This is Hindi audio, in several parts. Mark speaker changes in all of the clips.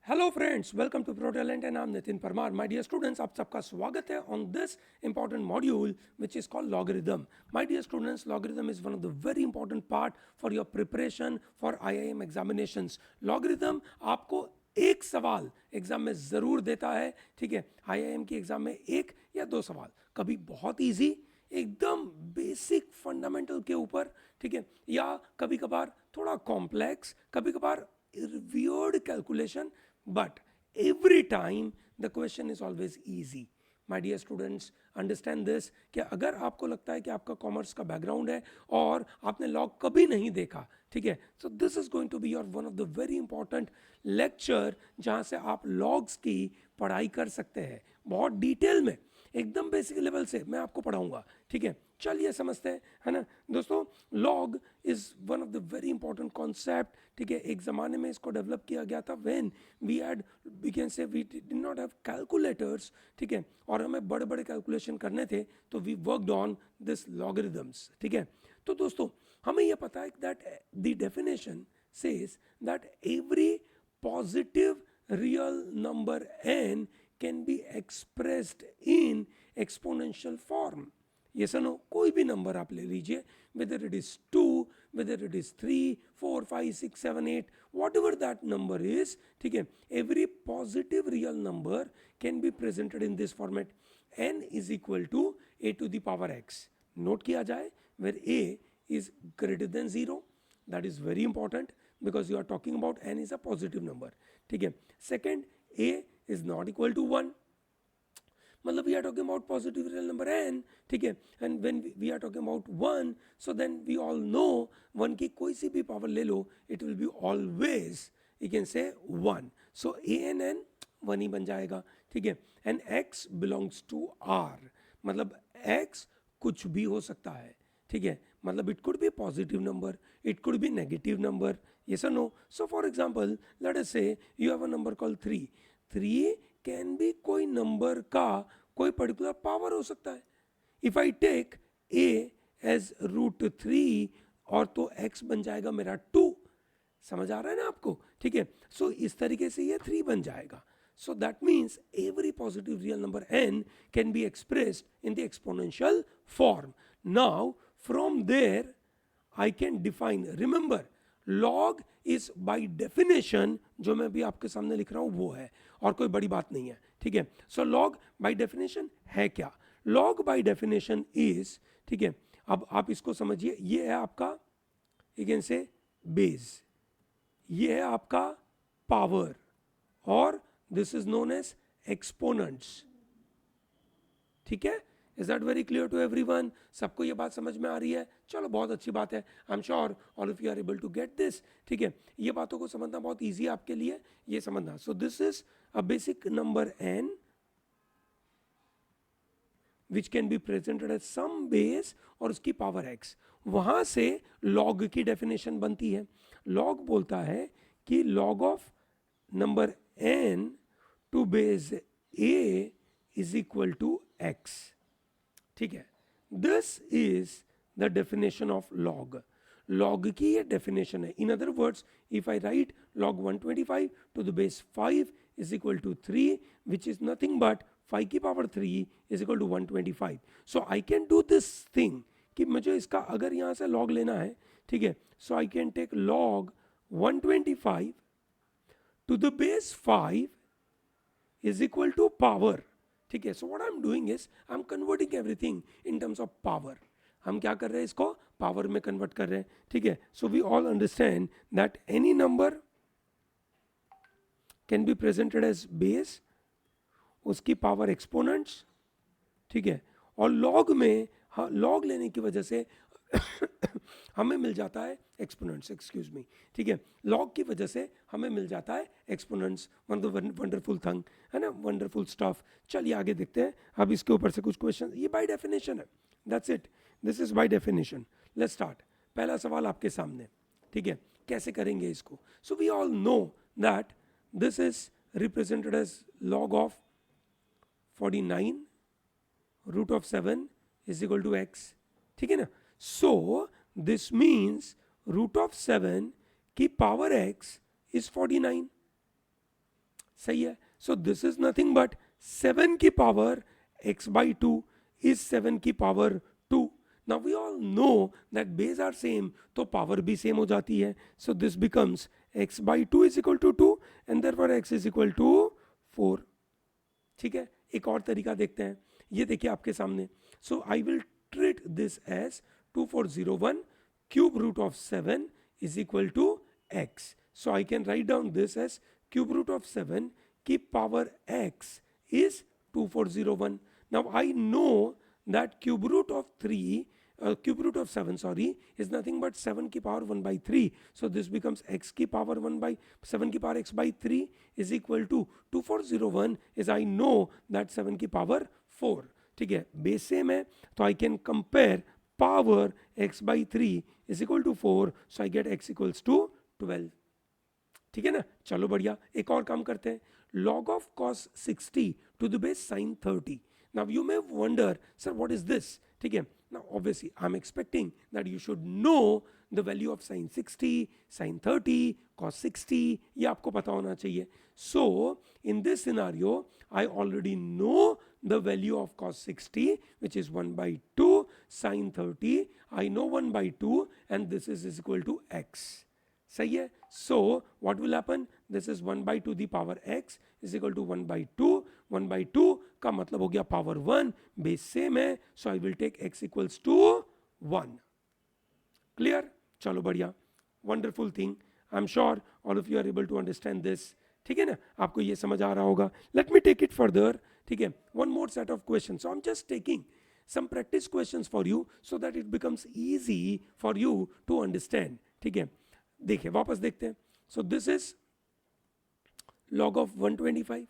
Speaker 1: Hello friends, welcome to Pro Talent and I am Nitin Parmar. My dear students, आप सबका स्वागत है on this important module which is called logarithm. My dear students, logarithm is one of the very important part for your preparation for IIM examinations. Logarithm आपको एक सवाल एग्जाम में ज़रूर देता है, ठीक है। आईआईएम की एग्जाम में एक या दो सवाल, कभी बहुत ईजी एकदम बेसिक फंडामेंटल के ऊपर, ठीक है, या कभी कभार थोड़ा कॉम्प्लेक्स, कभी कभार weird calculation, but every time the question is always easy. My dear students, understand this कि अगर आपको लगता है कि आपका कॉमर्स का बैकग्राउंड है और आपने लॉग कभी नहीं देखा, ठीक है, so this is going to be your one of the very important lecture जहां से आप लॉग्स की पढ़ाई कर सकते हैं बहुत डिटेल में, एकदम बेसिक लेवल से मैं आपको पढ़ाऊंगा, ठीक है। चलिए समझते हैं, है ना दोस्तों। Log is one of the very important concept, ठीक है। एक ज़माने में इसको डेवलप किया गया था when we can say we did not have calculators, ठीक है, और हमें बड़े बड़े कैलकुलेशन करने थे, तो we worked on this logarithms, ठीक है। तो दोस्तों, हमें यह पता है that the definition says that every positive real number n can be expressed in exponential form. Yes or no? कोई भी नंबर आप ले लीजिए, whether it is 2, whether it is 3, 4, 5, 6, 7, 8, whatever that number is, ठीक है, every positive real number can be presented in this format. n is equal to a to the power x. Note किया जाए, where a is greater than 0, that is very important because you are talking about n is a positive number, ठीक है। Second, a is not equal to 1, मतलब we are talking about positive real number n, ठीक है। And when we are talking about 1, so then we all know 1 की कोई सी भी पावर ले लो, it will be always you can say 1, so a n n 1 ही बन जाएगा, ठीक है। And x belongs to r, मतलब x कुछ भी हो सकता है, ठीक है, मतलब it could be positive number, it could be negative number, yes or no. So for example, let us say you have a number called 3. 3 can be कोई नंबर का कोई पर्टिकुलर पावर हो सकता है। If I take a as √3 और तो x बन जाएगा मेरा 2, समझ आ रहा है ना आपको, ठीक है। सो इस तरीके से ये 3 बन जाएगा। So that means every positive real number n can be expressed in the exponential form. Now from there I can define, remember log is by definition, जो मैं भी आपके सामने लिख रहा हूं वो है और कोई बड़ी बात नहीं है, ठीक है। सो log by definition है क्या? log by definition is, ठीक है, अब आप इसको समझिए, ये है आपका यू कैन से बेस, ये है आपका पावर, और this is known as exponents, ठीक है। Is that very clear to everyone? सबको ये बात समझ में आ रही है? चलो बहुत अच्छी बात है, I am sure all of you are able to get this, ठीक है। ये बातों को समझना बहुत ईजी है आपके लिए, ये समझना। So this is a basic number n which can be presented as some base और उसकी पावर x, वहां से log की डेफिनेशन बनती है। log बोलता है कि log of number n to base a is equal to x, ठीक है। This is the definition of log. Log की ये डेफिनेशन है। In other words, if I write log 125 to the base 5 is equal to 3, which is nothing but 5 की power 3 is equal to 125। So I can do this thing कि मुझे इसका अगर यहां से लॉग लेना है, ठीक है, so I can take log 125 to the base 5 is equal to power, ठीक है। So what I am doing is I am converting everything in terms of power. हम क्या कर रहे हैं, इसको पावर में कन्वर्ट कर रहे हैं, ठीक है। So we all understand that any number can be presented as base, उसकी पावर एक्सपोनेंट्स, ठीक है। और लॉग में लॉग लेने की वजह से हमें मिल जाता है एक्सपोनेंट्स, एक्सक्यूज मी, ठीक है। लॉग की वजह से हमें मिल जाता है exponents, one of the wonderful thing, है ना, वंडरफुल स्टफ। चलिए आगे देखते हैं। अब इसके ऊपर से कुछ क्वेश्चन, ये बाय डेफिनेशन है, that's it, this is by definition. Let's start. पहला सवाल आपके सामने, ठीक है, कैसे करेंगे इसको। So we all know that this is represented as log of 49 √7 is equal to x, ठीक है ना। सो दिस मीन्स √7 की पावर x इज 49, सही है. So this is nothing but 7 की पावर x by 2 is 7 की power 2. Now we all know that base are same, तो पावर भी सेम हो जाती है. So this becomes x by 2 is equal to 2 and therefore x is equal to 4. ठीक है, एक और तरीका देखते हैं. ये देखिए आपके सामने. So I will treat this as 2401 cube root of 7 is equal to x. So I can write down this as cube root of 7 की power x is 2401. Now I know that cube root of 7 is nothing but 7 की power 1 by 3. So this becomes x की power 1 by 7 की power x by 3 is equal to 2401 is I know that 7 की power 4. ठीक है, बेस सेम है तो I can compare power x by 3 is equal to 4. So I get x equals to 12. ठीक है ना, चलो बढ़िया. एक और काम करते हैं. log of cos 60 to the base sin 30. Now you may wonder, sir, what is this? ठीक है, now obviously I'm expecting that you should know the value of sin 60, sin 30, cos 60. ये आपको पता होना चाहिए. So in this scenario I already know the value of cos 60 which is 1 by 2, sin 30 I know 1 by 2 and this is equal to x. सही है. So what will happen? This is 1 by 2 the power x is equal to 1 by 2. 1 by 2 का मतलब हो गया power 1. बेस सेम है. So I will take x equals to 1. Clear? चलो बढ़िया. Wonderful thing. I'm sure all of you are able to understand this. ठीक है ना, आपको ये समझ आ रहा होगा. Let me take it further. ठीक है, one more set of questions. So I'm just taking some practice questions for you so that it becomes easy for you to understand. ठीक है, देखिए वापस देखते हैं. So this is log of 125.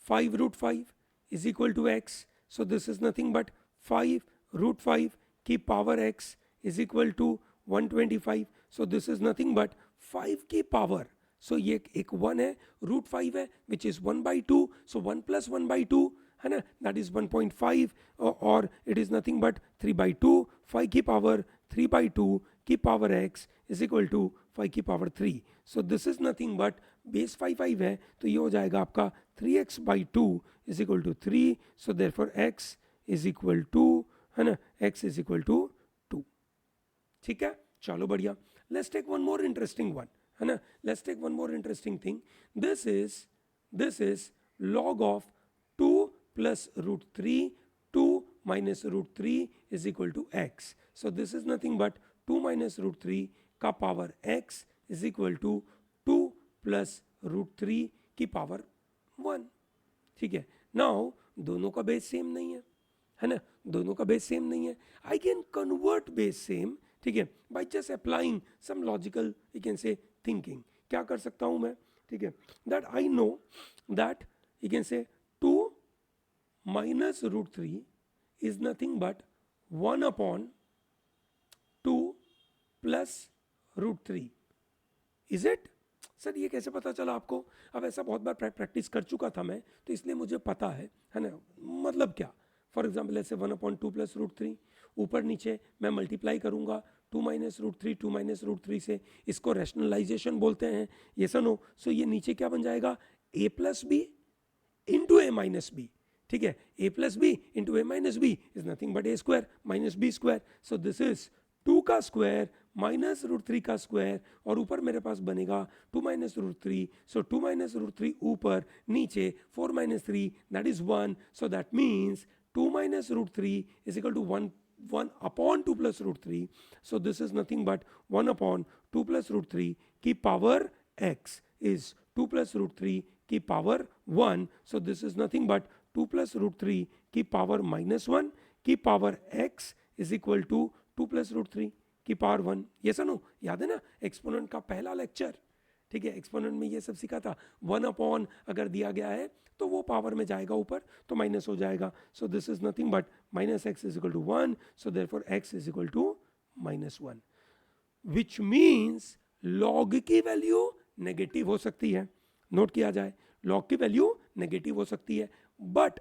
Speaker 1: 5 root 5 is equal to x. So this is nothing but 5 root 5 की power x is equal to 125. So this is nothing but 5 की power. So ये एक 1 है, root 5 है which is 1 by 2. So 1 plus 1 by 2 है ना, that is 1.5 or it is nothing but 3 by 2. 5 की power 3 by 2 की power x is equal to 5 की power 3. So this is nothing but base 5 है तो ये हो जाएगा आपका 3x by 2 is equal to 3. So therefore x is equal to है ना, x is equal to 2. ठीक है, चलो बढ़िया. Let's take one more interesting one है ना. Let's take one more interesting thing. This is log of 2 plus root 3. 2 minus root 3 is equal to x. So this is nothing but 2 minus root 3 का power x is equal to 2 plus root 3 की पावर 1. ठीक है, नाउ दोनों का बेस सेम नहीं है ना, दोनों का बेस सेम नहीं है. I can convert base same, ठीक है, by just applying some logical you can say thinking. क्या कर सकता हूं मैं? ठीक है, that I know that you can say 2 minus root 3 is nothing but 1 upon 2 plus root 3. Is it? Sir ये कैसे पता चला आपको? अब ऐसा बहुत बार प्रैक्टिस कर चुका था मैं तो इसलिए मुझे पता है ना. मतलब क्या? फॉर एग्जाम्पल ऐसे 1 अपॉन 2 प्लस रूट 3 ऊपर नीचे मैं मल्टीप्लाई करूंगा 2 माइनस रूट 3 2 माइनस रूट 3 से. इसको रैशनलाइजेशन बोलते हैं. ये सुनो, सो ये नीचे क्या बन जाएगा? a plus B into A minus B. ठीक है, a plus B into A minus B is nothing but A square minus B square. So this is 2 का स्क्वायर माइनस रूट 3 का स्क्वायर और ऊपर मेरे पास बनेगा 2 माइनस रूट 3. सो 2 माइनस रूट 3 ऊपर नीचे 4 minus 3 that is 1. So that means 2 minus root 3 is equal to 1 upon 2 plus root 3. So this is nothing but 1 upon 2 plus root 3 की power x is 2 plus root 3 की power 1. So this is nothing but 2 plus root 3 की power minus 1 की power x is equal to 2 plus root 3 की power 1. ये सुनो, याद है ना एक्सपोनेंट का पहला लेक्चर? ठीक है, एक्सपोनेंट में ये सब सीखा था. 1 अपॉन अगर दिया गया है तो वो पावर में जाएगा ऊपर तो माइनस हो जाएगा. So this is nothing but minus X is equal to 1. So therefore X is equal to minus 1, which means log की वैल्यू नेगेटिव हो सकती है. नोट किया जाए, लॉग की वैल्यू नेगेटिव हो सकती है बट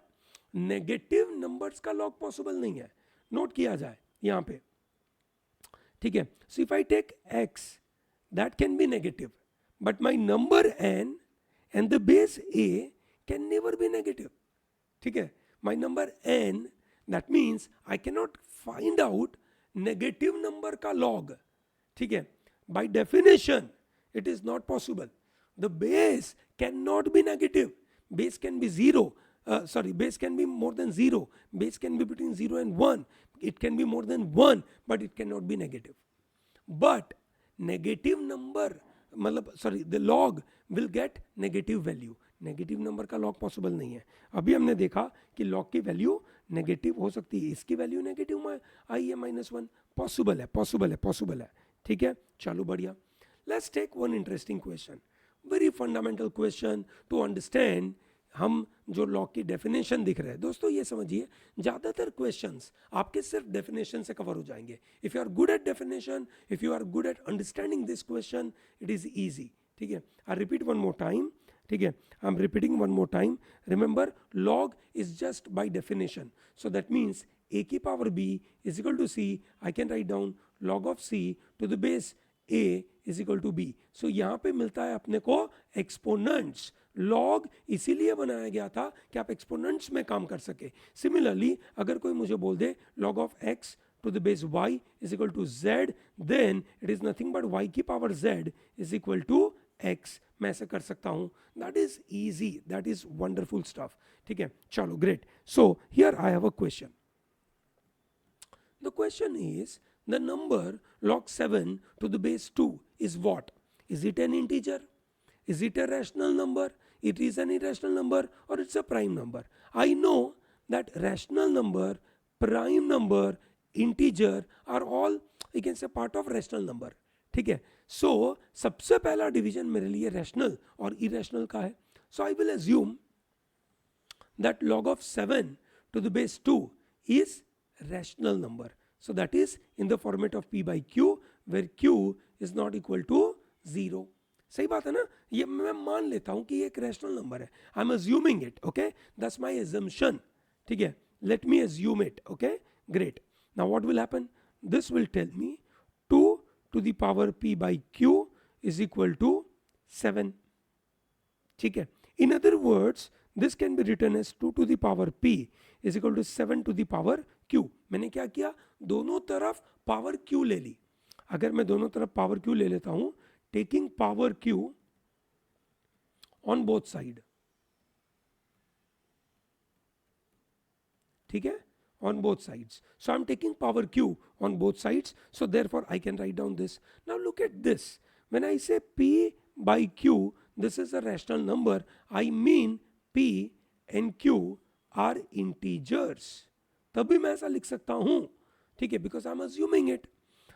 Speaker 1: नेगेटिव नंबर्स का लॉग पॉसिबल नहीं है. नोट किया जाए यहां पे. ठीक है, so if I take X that can be negative but my number n and the base a can never be negative. ठीक है, my number n, that means I cannot find out negative number का log. ठीक है, by definition it is not possible. The base cannot be negative. Base can be zero. Base can be more than 0. Base can be between 0 and 1. It can be more than 1, but it cannot be negative. But negative number, मतलब the log will get negative value. Negative number का लॉग पॉसिबल नहीं है. अभी हमने देखा कि लॉग की वैल्यू नेगेटिव हो सकती है, इसकी वैल्यू नेगेटिव आई है -1. पॉसिबल है, पॉसिबल है, पॉसिबल है. ठीक है, चलो बढ़िया. Let's take one interesting question, very fundamental question to understand. हम जो लॉग की डेफिनेशन दिख रहे हैं दोस्तों, ये समझिए ज़्यादातर क्वेश्चंस आपके सिर्फ डेफिनेशन से कवर हो जाएंगे. If you are good at definition, if you are good at understanding this question, it is easy. ठीक है, I repeat one more time. ठीक है, I am repeating one more time. Remember, log is just by definition. So that means a की power b is equal to c. I can write down log of c to the base a is equal to b. सो यहाँ पे मिलता है अपने को एक्सपोनेंट्स. लॉग इसीलिए बनाया गया था कि आप एक्सपोनेंट्स में काम कर सके. सिमिलरली अगर कोई मुझे बोल दे log of x to the base y is equal to z, then it is nothing but y की power z is equal to x. मैं ऐसे कर सकता हूँ. That is easy, that is wonderful stuff. ठीक है, चलो great. So here I have a question. The question is the number log 7 to the base 2 is what? Is it an integer? Is it a rational number? It is an irrational number, or it's a prime number? I know that rational number, prime number, integer are all, you can say, part of rational number. ठीक है, सो सबसे पहला डिवीजन मेरे लिए रैशनल और इरेशनल का है. So I will assume that log of 7 to the base 2 is rational number. So that is in the format of p by q, where q is not equal to 0. सही बात है ना, ये मैं मान लेता हूं कि ये एक रैशनल नंबर है. I am assuming it. Okay, that's my assumption. ठीक है, let me assume it. Okay, great. Now what will happen? This will tell me 2 to the power p by q is equal to 7. ठीक है, in other words this can be written as 2 to the power p is equal to 7 to the power q. मैंने क्या किया, दोनों तरफ पावर q ले ली. अगर मैं दोनों तरफ पावर q ले लेता हूं, taking power q on both side. ठीक है, on both sides. So I'm taking power q on both sides. So therefore I can write down this. Now look at this. When I say p by q, this is a rational number. I mean p and q are integers. तभी मैं ऐसा लिख सकता हूं. ठीक है, because I'm assuming it.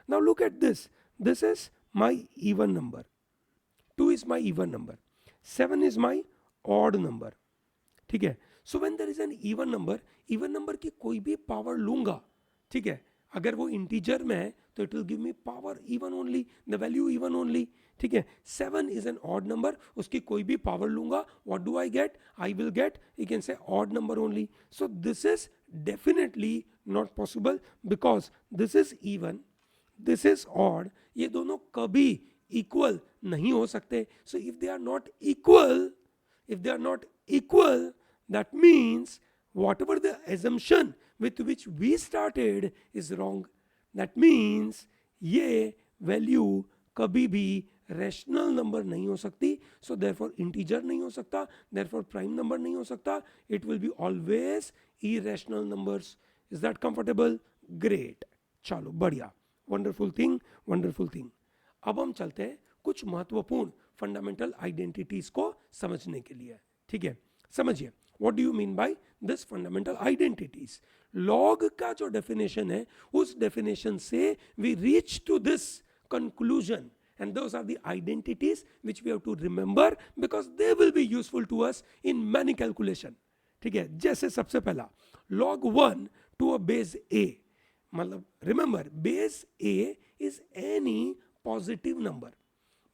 Speaker 1: Now look at this. This is my even number. 2 is my even number. 7 is my odd number. ठीक है, so when there is an even number की कोई भी पावर लूंगा, ठीक है, अगर वो इंटीजर में है तो it will give me power even only, the value even only. ठीक है, 7 इज एन ऑड नंबर, उसकी कोई भी पावर लूंगा, what do I get? I will get, you can say, odd number only. So this is definitely not possible because this is even, this is odd. ये दोनों कभी इक्वल नहीं हो सकते. So if they are not equal, that means whatever the assumption with which we started is wrong. That means ये वैल्यू कभी भी रैशनल नंबर नहीं हो सकती. सो देयरफॉर इंटीजर नहीं हो सकता, देयरफॉर प्राइम नंबर नहीं हो सकता. It will be always irrational numbers. Is that comfortable? Great, चलो बढ़िया, वंडरफुल थिंग. अब हम चलते हैं कुछ महत्वपूर्ण फंडामेंटल आइडेंटिटीज को समझने के लिए. ठीक है, समझिए, what do you mean by this fundamental identities? log का जो definition है, उस definition से we reach to this conclusion, and those are the identities which we have to remember because they will be useful to us in many calculation. ठीक है, जैसे सबसे पहला log 1 to a base a, मतलब remember base a is any positive number.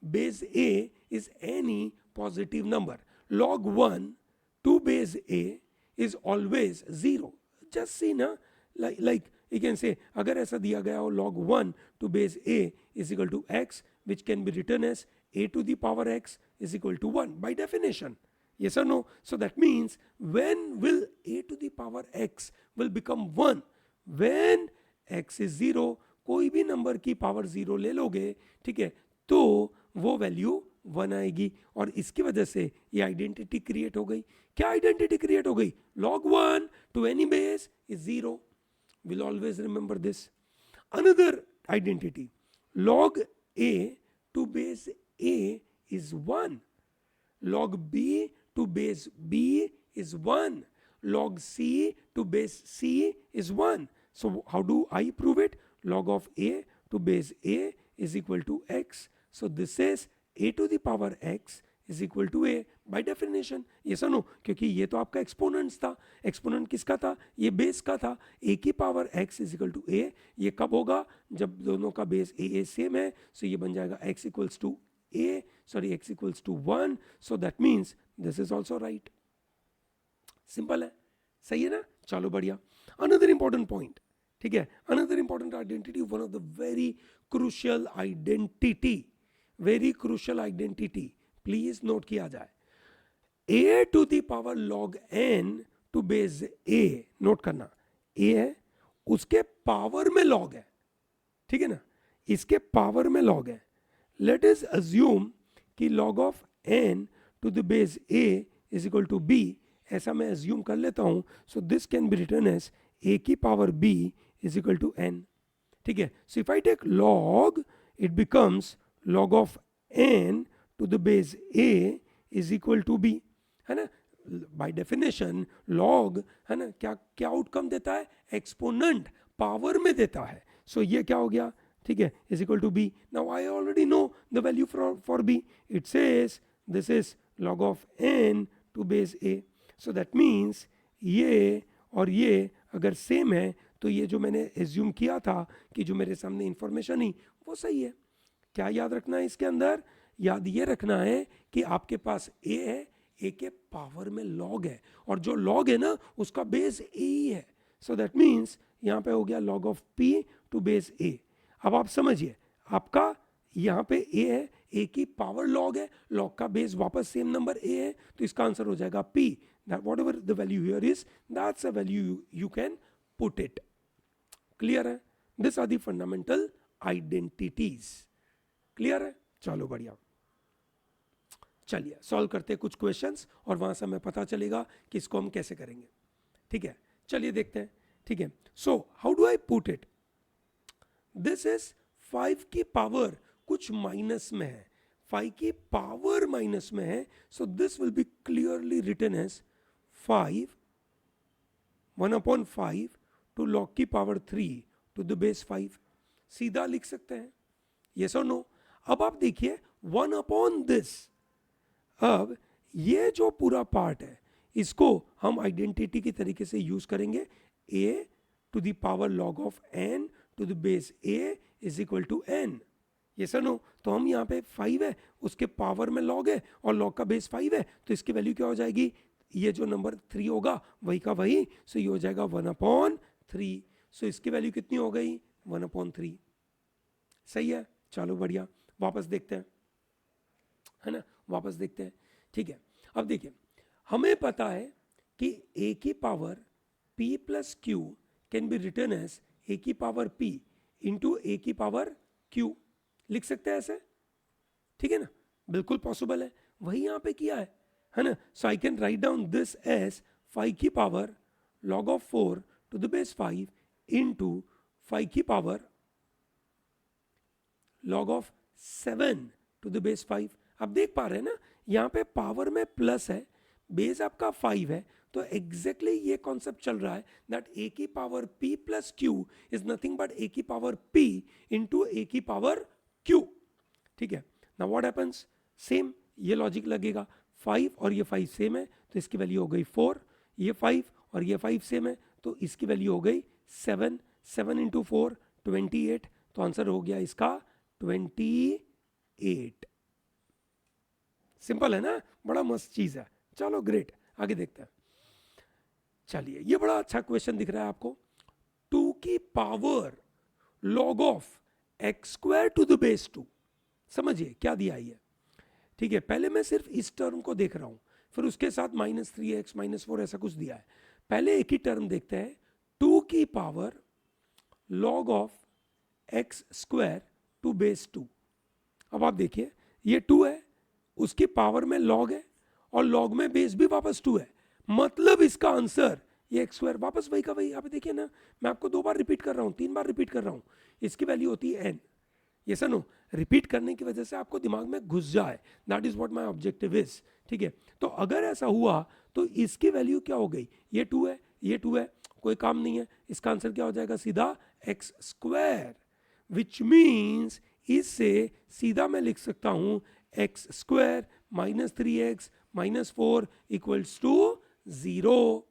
Speaker 1: Base a is any positive number. log 1 to base a is always 0. Just see na, like you can say, अगर ऐसा दिया गया हो log 1 to base a is equal to x, which can be written as a to the power x is equal to 1 by definition. Yes or no? So that means when will a to the power x will become 1? When x is 0, कोई भी नंबर की पावर 0 ले लोगे, ठीक है, तो वो वैल्यू 1 आएगी और इसकी वजह से ये आइडेंटिटी क्रिएट हो गई. क्या आइडेंटिटी क्रिएट हो गई? log 1 to any base is 0. We'll always remember this. Another identity, log a to base a is 1. Log b to base b is 1. Log c to base c is 1. So how do I prove it? Log of a to base a is equal to x. So this is a to the power x is equal to a by definition. Yes or no? क्योंकि ये तो आपका एक्सपोनेंट्स था. एक्सपोनेंट किसका था? ये बेस का था. a की power x is equal to a. ये कब होगा? जब दोनों का बेस a सेम है. सो ये बन जाएगा x equals to a, sorry x equals to 1. So that means this is also right. Simple है, सही है ना? चलो बढ़िया. अनदर इंपॉर्टेंट पॉइंट, ठीक है, another important identity, one of the very crucial identity, very crucial identity, please note किया जाए. a to the power log n to base a, note करना, a है, उसके पावर में log है, ठीक है ना, इसके पावर में log है. लेट अस अज्यूम कि log of n to the base a is equal to b. ऐसा मैं अज्यूम कर लेता हूं. So this can be written as a की power b is equal to n. ठीक है. So if I take log, it becomes log of n to the base a is equal to b, है ना. बाय डेफिनेशन log, है ना, क्या क्या आउटकम देता है? एक्सपोनेंट पावर में देता है. सो ये क्या हो गया? ठीक है, is equal to b. Now I already know the value for b. It says this is log of n to base a. So that means ये और ये अगर सेम है तो ये जो मैंने एज्यूम किया था कि जो मेरे सामने इंफॉर्मेशन ही वो सही है. क्या याद रखना है इसके अंदर? याद ये रखना है कि आपके पास a है, a के पावर में log है, और जो log है ना उसका बेस a ही है. सो दैट मीन्स यहाँ पे हो गया log of p to base a. अब आप समझिए, आपका यहाँ पे a है, a की पावर log है, log का बेस वापस सेम नंबर a है, तो इसका आंसर हो जाएगा p. That whatever the value here is, that's a value you can put it. Clear है? These are the fundamental identities. Clear है? चलो बढ़िया. चलिए सॉल्व करते हैं कुछ क्वेश्चंस और वहां से हमें पता चलेगा कि इसको हम कैसे करेंगे. ठीक है, चलिए देखते हैं. ठीक है, so how do I put it? This is 5 की पावर कुछ माइनस में है, 5 की पावर माइनस में है. So this will be clearly written as 5 1/5 to log की पावर 3 टू द बेस 5. सीधा लिख सकते हैं. यस और नो? अब आप देखिए 1/this. अब ये जो पूरा पार्ट है इसको हम आइडेंटिटी की तरीके से यूज करेंगे. a to the power log of n to the base a is equal to n. ये सर नो? तो हम यहाँ पे 5 है, उसके पावर में log है और log का बेस 5 है, तो इसकी वैल्यू क्या हो जाएगी? ये जो नंबर 3 होगा वही का वही. सो ये हो जाएगा 1/3. सो इसकी वैल्यू कितनी हो गई? 1/3. सही है. चलो बढ़िया, वापस देखते हैं, है ना, वापस देखते हैं. ठीक है, अब देखिए हमें पता है कि a की power p plus q can be written as a की पावर p इंटू a की पावर q. लिख सकते हैं ऐसे, ठीक है ना, बिल्कुल पॉसिबल है. वही यहां पे किया है ना. So I can write down this as 5 की power log of 4 to the base 5 into 5 की power log of 7 to the base 5. अब देख पा रहे हैं ना, यहाँ पे पावर में प्लस है, बेस आपका 5 है, तो एग्जैक्टली ये कॉन्सेप्ट चल रहा है दैट a की power p plus q is nothing but a की पावर p इंटू a की पावर q. ठीक है, नाउ व्हाट हैपेंस? सेम ये लॉजिक लगेगा. 5 और ये 5 सेम है, तो इसकी वैल्यू हो गई 4. ये 5 और ये 5 सेम है, तो इसकी वैल्यू हो गई 7. 7 इंटू 4 28. तो आंसर हो गया इसका 28. सिंपल है ना, बड़ा मस्त चीज है. चलो ग्रेट, आगे देखते हैं. चलिए, ये बड़ा अच्छा क्वेश्चन दिख रहा है आपको. 2 की power log of x square to the base 2. समझिए क्या दिया है. ठीक है, पहले मैं सिर्फ इस टर्म को देख रहा हूं, फिर उसके साथ -3x -4 ऐसा कुछ दिया है। पहले एक ही टर्म देखते हैं, 2 की power log of x square to base 2। अब आप देखिए ये 2 है, उसकी पावर में log है और log में बेस भी वापस 2 है, मतलब इसका आंसर ये एक्स स्क्वायर वापस वही का वही। आप देखिए ना, मैं आपको 2 बार रिपीट कर रहा हूँ, 3 बार रिपीट कर रहा हूँ, इसकी वैल्यू होती है n। ये सनो रिपीट करने की वजह से आपको दिमाग में घुस जाए, that is what my objective is. ठीक है, तो अगर ऐसा हुआ तो इसकी वैल्यू क्या हो गई, ये 2 है, ये 2 है, कोई काम नहीं है, इसका आंसर क्या हो जाएगा, सीधा एक्स स्क्वायर। विच मीन्स इससे सीधा मैं लिख सकता हूं x square -3x -4 equals to 0।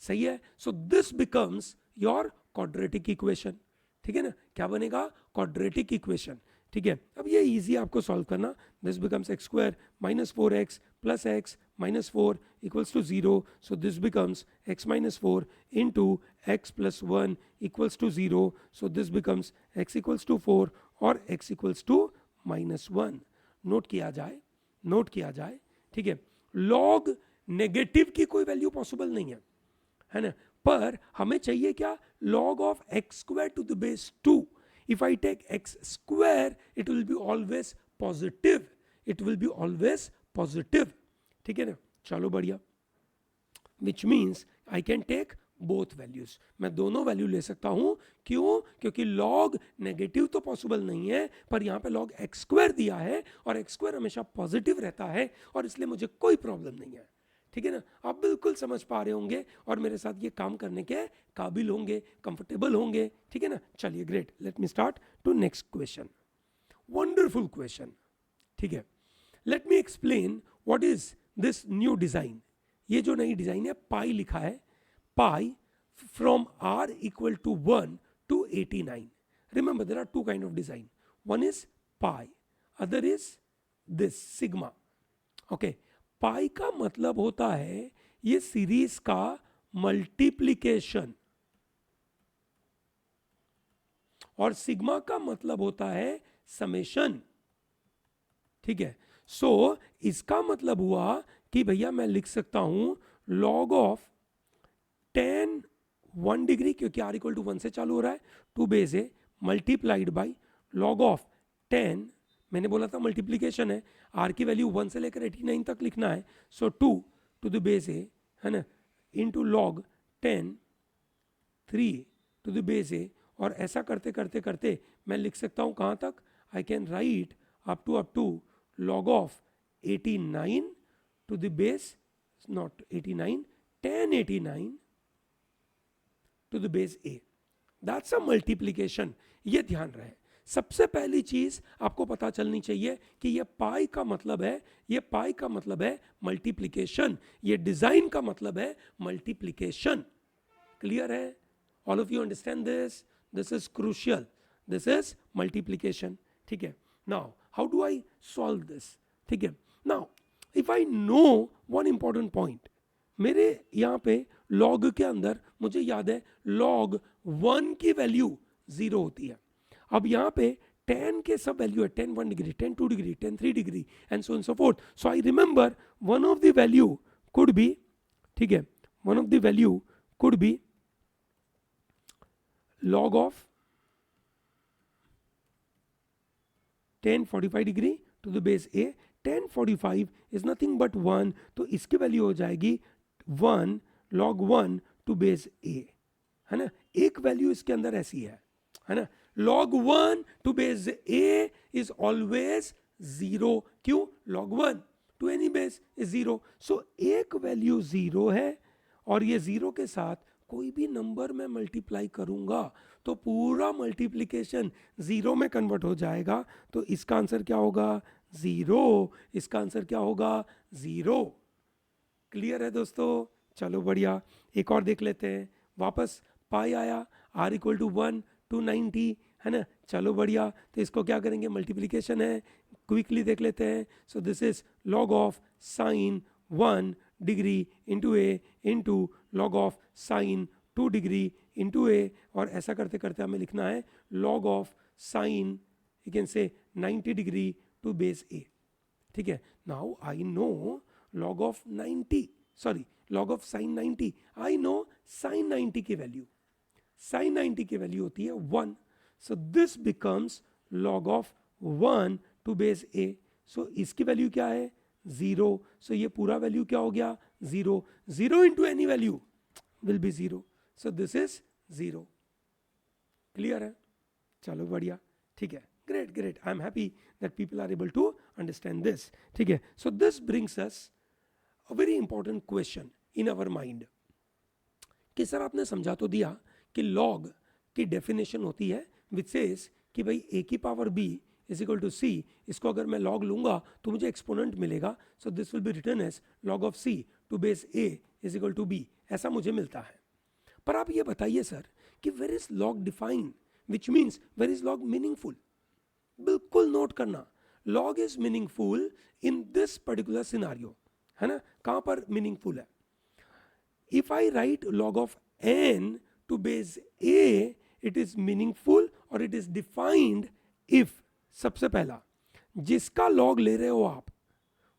Speaker 1: सही है, so this becomes your quadratic equation. ठीक है ना, क्या बनेगा, क्वाड्रेटिक इक्वेशन। ठीक है, अब ये इजी आपको सॉल्व करना, this becomes X square -4x plus x -4 equals to 0, so this becomes x -4 into X plus 1 equals to 0, so this becomes x equals to 4 और x इक्वल्स टू -1। नोट किया जाए, नोट किया जाए, ठीक है, लॉग नेगेटिव की कोई वैल्यू पॉसिबल नहीं है ना, पर हमें चाहिए क्या, log of X square to the base 2। If I take X square it will be always positive, it will be always positive. ठीक है ना, चलो बढ़िया, which means I can take both values, मैं दोनों वैल्यू ले सकता हूं। क्यों, क्योंकि log नेगेटिव तो पॉसिबल नहीं है, पर यहां पे log एक्स स्क्वायर दिया है और एक्स स्क्वायर हमेशा पॉजिटिव रहता है, और इसलिए मुझे कोई प्रॉब्लम नहीं है। ठीक है ना, आप बिल्कुल समझ पा रहे होंगे और मेरे साथ ये काम करने के काबिल होंगे, कंफर्टेबल होंगे। ठीक है ना, चलिए great, let me start to next question. Wonderful question. ठीक है, let me explain what is this new design. ये जो नई डिजाइन है, पाई लिखा है, pi from r equal to 1 to 89. Remember there are two kind of design, one is pi, other is this sigma. Okay, पाई का मतलब होता है ये सीरीज का मल्टीप्लिकेशन, और सिग्मा का मतलब होता है समेशन। ठीक है, सो इसका मतलब हुआ कि भैया मैं लिख सकता हूं log ऑफ 10 1 डिग्री, क्योंकि r इक्वल टू 1 से चालू हो रहा है, 2 base A multiplied by log of 10, मैंने बोला था मल्टीप्लीकेशन है, r की वैल्यू 1 से लेकर 89 तक लिखना है, so 2 to the base a, है ना, into log 10 3 to the base a, और ऐसा करते करते करते मैं लिख सकता हूं कहां तक, I can write up to log of 89 to the base, not 89, 1089 to the base A, that's a multiplication. ये ध्यान रहे, सबसे पहली चीज आपको पता चलनी चाहिए कि ये पाई का मतलब है, ये पाई का मतलब है मल्टीप्लीकेशन, ये डिजाइन का मतलब है मल्टीप्लीकेशन। क्लियर है, all of you understand this, this is crucial, this is multiplication. ठीक है, now how do I solve this. ठीक है, now if I know one important point, मेरे यहाँ पे log के अंदर मुझे याद है log 1 की वैल्यू 0 होती है। अब यहाँ पे 10 के सब वैल्यू है, 10 1 degree, 10 2 degree, 10 3 degree and so on so forth. So I remember one of the value could be, ठीक है, one of the value could be log of 10 45 degree to the base a, 10 45 is nothing but 1, तो इसकी वैल्यू हो जाएगी 1 log 1 टू बेस ए, है ना, एक वैल्यू इसके अंदर ऐसी है ना, log 1 to base a is always 0। क्यों, log 1 to any base is 0, so एक वैल्यू 0 है, और ये 0 के साथ कोई भी नंबर मैं मल्टीप्लाई करूंगा तो पूरा मल्टीप्लिकेशन 0 में कन्वर्ट हो जाएगा, तो इसका आंसर क्या होगा, 0, इसका आंसर क्या होगा, 0। क्लियर है दोस्तों, चलो बढ़िया, एक और देख लेते हैं, वापस पाई आया, r इक्वल टू 1 टू 90, है ना, चलो बढ़िया, तो इसको क्या करेंगे, मल्टीप्लिकेशन है, क्विकली देख लेते हैं। So this is log of sine 1 degree into a into log of sine 2 degree into a, और ऐसा करते करते हमें लिखना है log ऑफ साइन, you can say 90 degree to base a. ठीक है. Now I know log of 90, sorry log of sin 90, I know sin 90 की वैल्यू, sin 90 की वैल्यू होती है 1. So this becomes log of 1 to base a. So इसकी वैल्यू क्या है 0. सो ये पूरा वैल्यू क्या हो गया 0. 0 into any value will be 0. So this is 0. Clear है? चलो बढ़िया. ठीक है. Great great. I am happy that people are able to understand this. ठीक है. So this brings us a very important question in our mind कि सर आपने समझा तो दिया कि लॉग की डेफिनेशन होती है विच सेज कि भाई a की power b is equal to c. इसको अगर मैं लॉग लूंगा तो मुझे एक्सपोनेंट मिलेगा. So this will be written as log of c to base a is equal to b. ऐसा मुझे मिलता है. पर आप ये बताइए सर कि where is log define, which means where is log meaningful. बिल्कुल नोट करना, log is meaningful in this particular scenario. है ना? कहां पर मीनिंगफुल है? If I write log of n to base a, it is meaningful और it is defined if सबसे पहला जिसका log ले रहे हो आप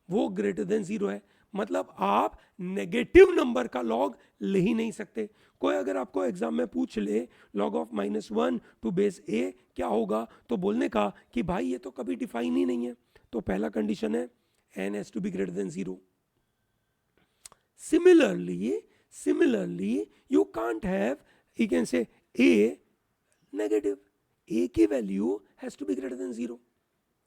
Speaker 1: वो ग्रेटर देन 0 है. मतलब आप नेगेटिव नंबर का log ले ही नहीं सकते. कोई अगर आपको एग्जाम में पूछ ले log of -1 to base a क्या होगा, तो बोलने का कि भाई ये तो कभी डिफाइन ही नहीं है. तो पहला कंडीशन है n has to be greater than 0. Similarly, you can't have, you can say a negative. a की value has to be greater than 0.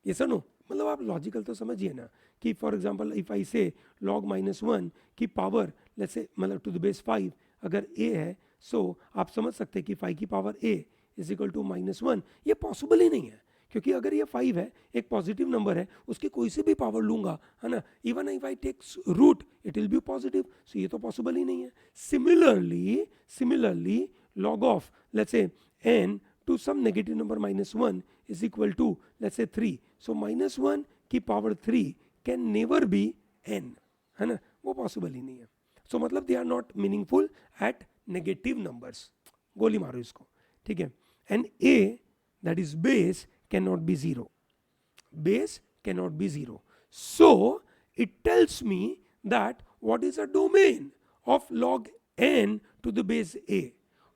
Speaker 1: ये सुनो, मतलब आप लॉजिकल तो समझिए ना कि फॉर एग्जांपल इफ आई से log -1 की पावर लेट्स से मतलब टू द बेस 5 अगर a है, सो आप समझ सकते हैं कि 5 की power a is equal to -1. ये पॉसिबल ही नहीं है, क्योंकि अगर ये 5 है, एक पॉजिटिव नंबर है, उसकी कोई सी भी पावर लूंगा, है ना, even if I take root it will be positive. So ये तो पॉसिबल ही नहीं है. Similarly log of let's say n to some negative number -1 is equal to let's say 3. So -1 की power 3 can never be n, है ना, वो पॉसिबल ही नहीं है. सो मतलब they are not meaningful at negative numbers. गोली मारो इसको. ठीक है. And a that is base cannot be 0. Base cannot be 0. So it tells me that what is a domain of log n to the base a.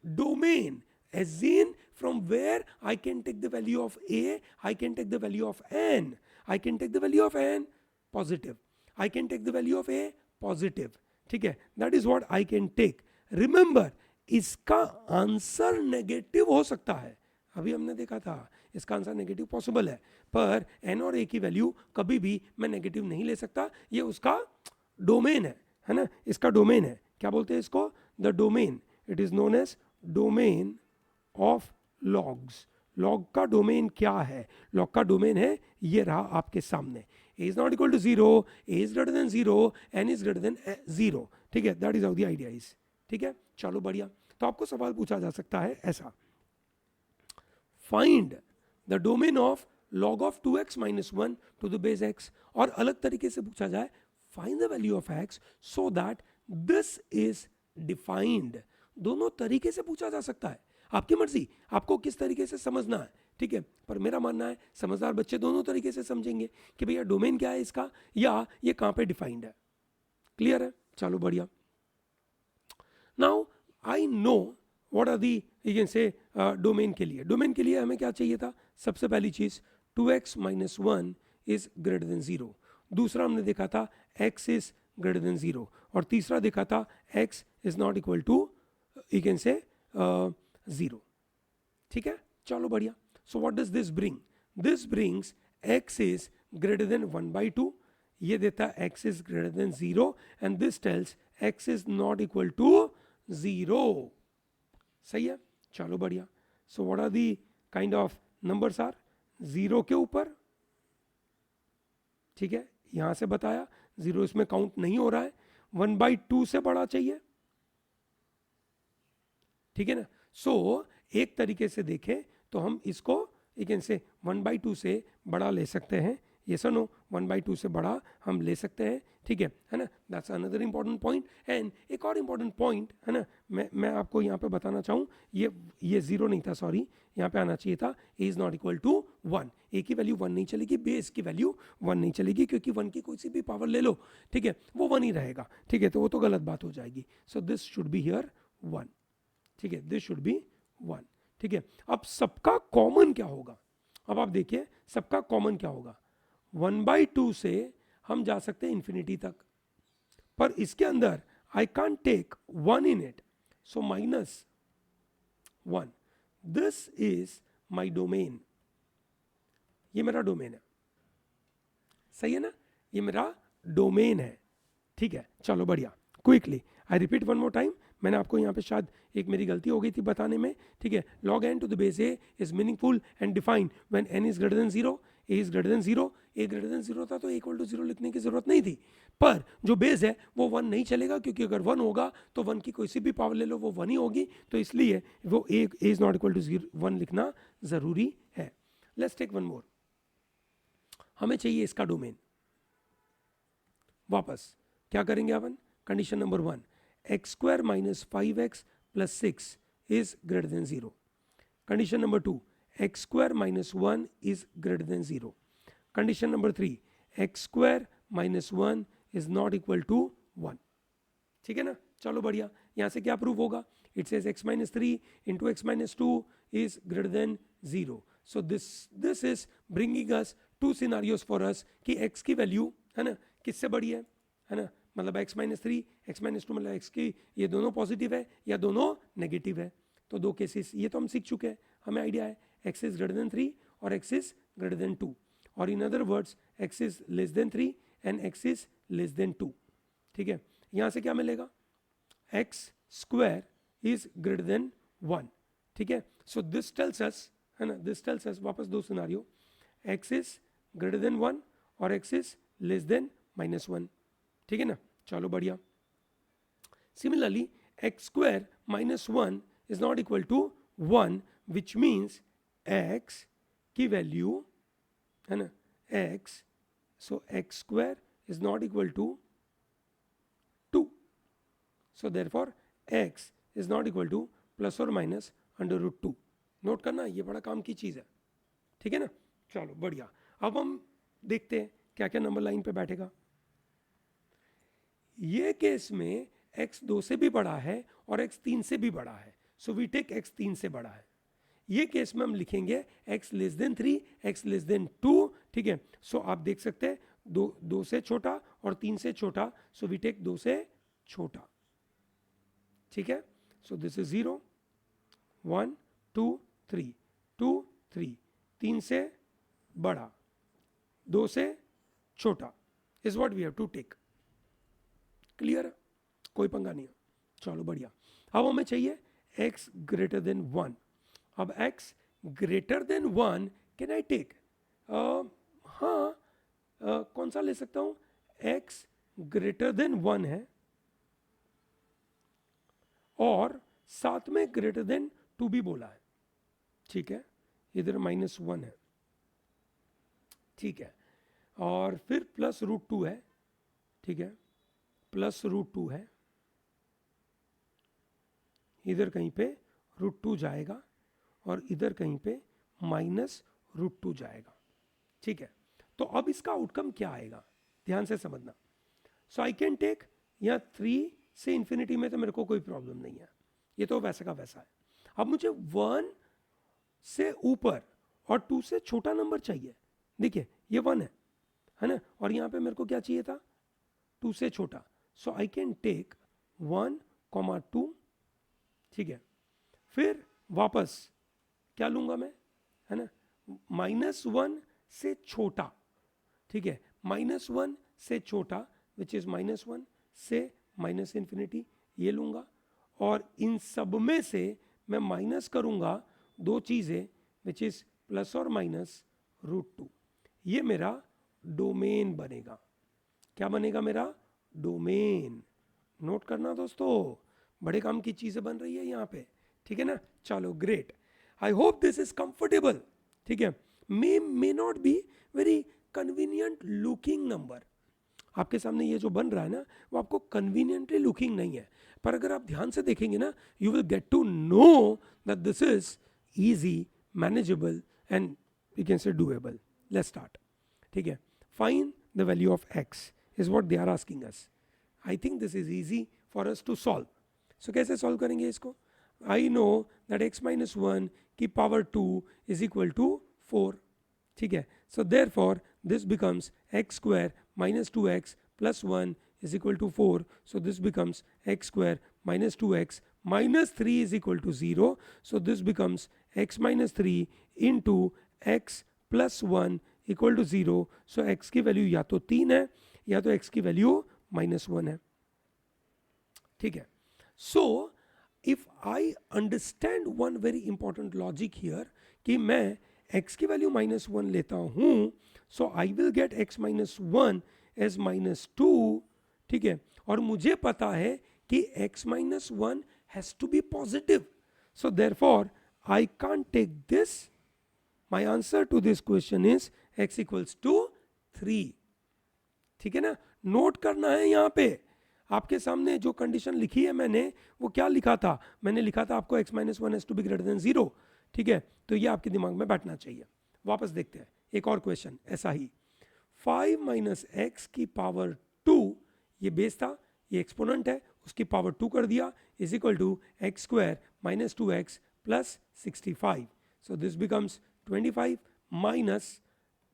Speaker 1: Domain as in from where I can take the value of a, I can take the value of n. I can take the value of n positive. I can take the value of a positive. ठीक है. That is what I can take. Remember, इसका आंसर नेगेटिव हो सकता है. अभी हमने देखा था इसका आंसर नेगेटिव पॉसिबल है, पर n और a की वैल्यू कभी भी मैं नेगेटिव नहीं ले सकता. ये उसका डोमेन है ना, इसका डोमेन है. क्या बोलते हैं इसको? The domain. It is known as domain of logs. Log का डोमेन क्या है? लॉग का डोमेन है ये रहा आपके सामने. a is not equal to 0, a is greater than 0, n is greater than 0. ठीक है. That is how the idea is. ठीक है. चलो बढ़िया. तो आपको सवाल पूछा जा सकता है ऐसा, find the domain of log of 2x minus 1 to the base x. और अलग तरीके से पूछा जाए, find the value of x so that this is defined. दोनों तरीके से पूछा जा सकता है, आपकी मर्जी, आपको किस तरीके से समझना है. ठीक है. पर मेरा मानना है समझदार बच्चे दोनों तरीके से समझेंगे कि भैया डोमेन क्या है इसका, या ये कहां पे डिफाइंड है. क्लियर है? चलो बढ़िया. Now I know what are the, you can say domain के लिए हमें क्या चाहिए था? सबसे पहली चीज 2x minus 1 is greater than 0. दूसरा हमने देखा था x is greater than 0. और तीसरा देखा था x is not equal to, you can say 0. ठीक है. चलो बढ़िया. So what does this bring? This brings x is greater than 1/2. ये देता x is greater than 0 and this tells x is not equal to 0. सही है. चलो बढ़िया. So what are the kind of numbers are? 0 के ऊपर. ठीक है. यहां से बताया 0 इसमें काउंट नहीं हो रहा है. 1/2 से बड़ा चाहिए. ठीक है ना. सो एक तरीके से देखें तो हम इसको एक से 1/2 से बड़ा ले सकते हैं. ये सर नो 1/2 से बड़ा हम ले सकते हैं, ठीक है ना, that's another important point. And एक और इंपॉर्टेंट पॉइंट है ना, मैं आपको यहाँ पे बताना चाहूँ, ये 0 नहीं था, सॉरी, यहाँ पे आना चाहिए था a is not equal to 1। a की वैल्यू 1 नहीं चलेगी, बेस की वैल्यू 1 नहीं चलेगी, क्योंकि 1 की कोई सी भी पावर ले लो, ठीक है, वो 1 ही रहेगा, ठीक है, तो वो तो गलत बात हो जाएगी। So this should be here 1, ठीक है, दिस शुड बी 1, ठीक है। अब सबका कॉमन क्या होगा, अब आप देखिए सबका कॉमन क्या होगा, 1/2 से हम जा सकते हैं इंफिनिटी तक, पर इसके अंदर I can't take 1 in it, so -1, this is my domain, ये मेरा डोमेन है, सही है ना, ये मेरा डोमेन है, ठीक है। चलो बढ़िया, quickly I repeat one more time, मैंने आपको यहाँ पे शायद एक मेरी गलती हो गई थी बताने में, ठीक है। log n to the base a is meaningful and defined when n is greater than 0, a is greater than 0, a greater than 0 था तो a equal to 0 लिखने की जरूरत नहीं थी, पर जो बेस है वो 1 नहीं चलेगा, क्योंकि अगर 1 होगा तो 1 की कोई सी भी पावर ले लो वो 1 ही होगी, तो इसलिए वो a is not equal to 1 लिखना जरूरी है। लेट्स टेक वन मोर, हमें चाहिए इसका डोमेन, वापस क्या करेंगे अपन, condition number 1, x square minus 5x plus 6 is greater than 0. Condition number 2, x square minus 1 is greater than 0. Condition number 3, x square minus 1 is not equal to 1. ठीक है ना, चलो बढ़िया, यहां से क्या प्रूव होगा, it says x minus 3 into x minus 2 is greater than 0. So this is bringing us two scenarios for us कि x की वैल्यू है ना किससे बड़ी है ना, मतलब x minus 3 x minus 2 मतलब x की ये दोनों पॉजिटिव है या दोनों नेगेटिव है, तो दो केसेस ये तो हम सीख चुके हैं, हमें आइडिया है x इज ग्रेटर देन 3 और x इज ग्रेटर देन 2, और इन other words x is less than 3 and x is less than 2, ठीक है। यहां से क्या मिलेगा, x square is greater than 1, ठीक है। सो दिस टेल्स अस, है ना, दिस टेल्स अस, वापस दो scenario, x is greater than 1 और x इज लेस देन -1, ठीक है ना, चलो बढ़िया। Similarly x square -1 is not equal to 1, which means x की वैल्यू है ना x, so x square is not equal to 2, so therefore x is not equal to plus और माइनस √2। नोट करना, ये बड़ा काम की चीज है, ठीक है ना, चलो बढ़िया। अब हम देखते हैं क्या क्या नंबर लाइन पे बैठेगा। ये केस में x 2 से भी बड़ा है और x 3 से भी बड़ा है, सो वी टेक x 3 से बड़ा है। ये केस में हम लिखेंगे x less than 3, x less than 2, ठीक है। सो आप देख सकते हैं 2 से छोटा और 3 से छोटा, सो वी टेक 2 से छोटा, ठीक है। सो दिस इज 0 1 2 3 2 3, 3 से बड़ा 2 से छोटा is what we have to take, clear है, कोई पंगा नहीं है, चलो बढ़िया। अब हमें चाहिए x ग्रेटर देन 1, अब x greater than 1 can I take, हाँ कौन सा ले सकता हूं, x ग्रेटर देन 1 है और साथ में ग्रेटर देन 2 भी बोला है, ठीक है, इधर -1 है, ठीक है, और फिर +√2 है, ठीक है, +√2 है, इधर कहीं पे √2 जाएगा और इधर कहीं पे -√2 जाएगा, ठीक है। तो अब इसका आउटकम क्या आएगा, ध्यान से समझना। सो आई कैन टेक, यहाँ 3 से इंफिनिटी में तो मेरे को कोई प्रॉब्लम नहीं है, ये तो वैसा का वैसा है। अब मुझे 1 से ऊपर और 2 से छोटा नंबर चाहिए, देखिए ये 1 है ना, और यहाँ पे मेरे को क्या चाहिए था, 2 से छोटा, सो आई कैन टेक 1, 2, ठीक है। फिर वापस क्या लूंगा मैं, है ना, -1 से छोटा, ठीक है, -1 से छोटा विच इज -1 से -∞, ये लूंगा, और इन सब में से मैं माइनस करूंगा 2 चीजें विच इज प्लस और -√2, ये मेरा डोमेन बनेगा। क्या बनेगा मेरा डोमेन, नोट करना दोस्तों, बड़े काम की चीजें बन रही है यहाँ पे, ठीक है ना, चलो great. I hope this is comfortable, ठीक है, may not be very convenient looking number. आपके सामने ये जो बन रहा है ना, वो आपको कन्वीनियंटली लुकिंग नहीं है, पर अगर आप ध्यान से देखेंगे ना, you will get to know that this is easy, manageable and you can say doable. Let's start. ठीक है, find the value of x is what they are asking us. I think this is easy for us to solve. So कैसे solve करेंगे इसको? I know that x minus 1 की power 2 is equal to 4. ठीक है, so therefore this becomes x square minus 2x plus 1 is equal to 4. So this becomes x square minus 2x minus 3 is equal to 0. So this becomes x minus 3 into x plus 1 equal to 0. So x की वैल्यू या तो 3 है या तो x की वैल्यू minus 1 है. ठीक है, so if I understand one very important logic here कि मैं x की वैल्यू -1 लेता हूं, so I will get x minus 1 as -2. ठीक है, और मुझे पता है कि x minus 1 has to be positive, so therefore I can't take this. My answer to this question is x equals to 3. ठीक है ना, नोट करना है यहाँ पे आपके सामने जो कंडीशन लिखी है मैंने, वो क्या लिखा था, मैंने लिखा था आपको x minus 1 has to be greater than 0. ठीक है, तो ये आपके दिमाग में बैठना चाहिए. वापस देखते हैं एक और क्वेश्चन ऐसा ही. 5 minus x की पावर 2, ये बेस था, ये एक्सपोनेंट है, उसकी पावर 2 कर दिया, is equal to x square minus 2x plus 65. So this becomes 25 minus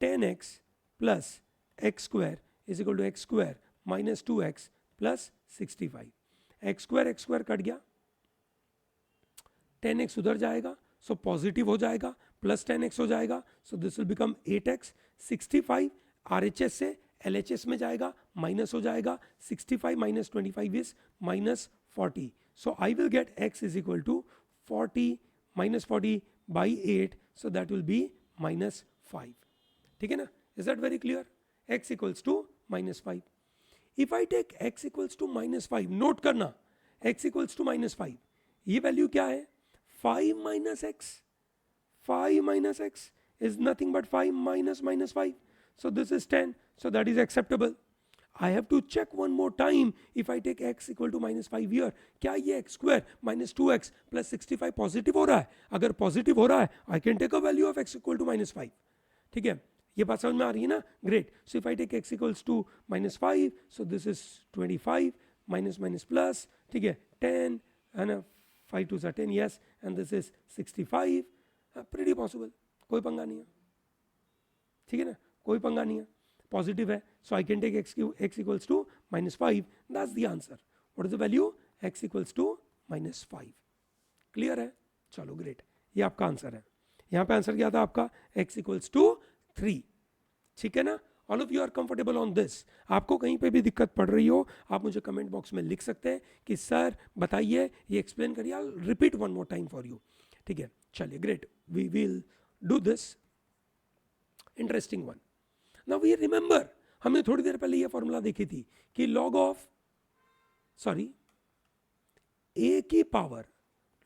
Speaker 1: 10x plus x square is equal to x square minus 2x plus 65. X square cut गया, 10x उधर जाएगा, सो पॉजिटिव हो जाएगा, प्लस 10x हो जाएगा, so this will become 8x. 65 RHS से LHS में जाएगा, माइनस हो जाएगा, 65 minus 25 is minus 40. So I will get x is equal to 40 minus 40 by 8, so that will be minus 5. ठीक है ना, is that very clear? x equals to minus 5. If I take x equals to minus 5, note करना x इक्वल्स टू माइनस 5, ये वैल्यू क्या है? 5 minus x. 5 minus x is nothing but 5 minus minus 5. So this is 10. So that is acceptable. I have to check one more time if I take x equal to minus 5 here. क्या ये x square minus 2x plus 65 positive हो रहा है? अगर पॉजिटिव हो रहा है, I can take a value of x equal to minus 5. ठीक है, ये बात समझ में आ रही है ना? Great. So if I take x equals to minus 5, so this is 25 minus minus plus. ठीक है, 10 and 5 2s are 10, yes, and this is 65. Pretty possible. कोई पंगा नहीं है. ठीक है ना, कोई पंगा नहीं है, पॉजिटिव है, so I can take x equals to minus 5. That's the answer. What is the value? x equals to minus 5. Clear है? चलो ग्रेट, ये आपका आंसर है. यहाँ पे आंसर क्या था आपका? x equals to 3. ठीक है ना, all of you are comfortable on this. आपको कहीं पे भी दिक्कत पड़ रही हो, आप मुझे कमेंट बॉक्स में लिख सकते हैं कि सर बताइए, ये एक्सप्लेन करिए. I will repeat one more time for you. ठीक है, चलिए great, we will do this. Interesting one. Now we remember, हमने थोड़ी देर पहले ये फॉर्मूला देखी थी कि लॉग ऑफ a की power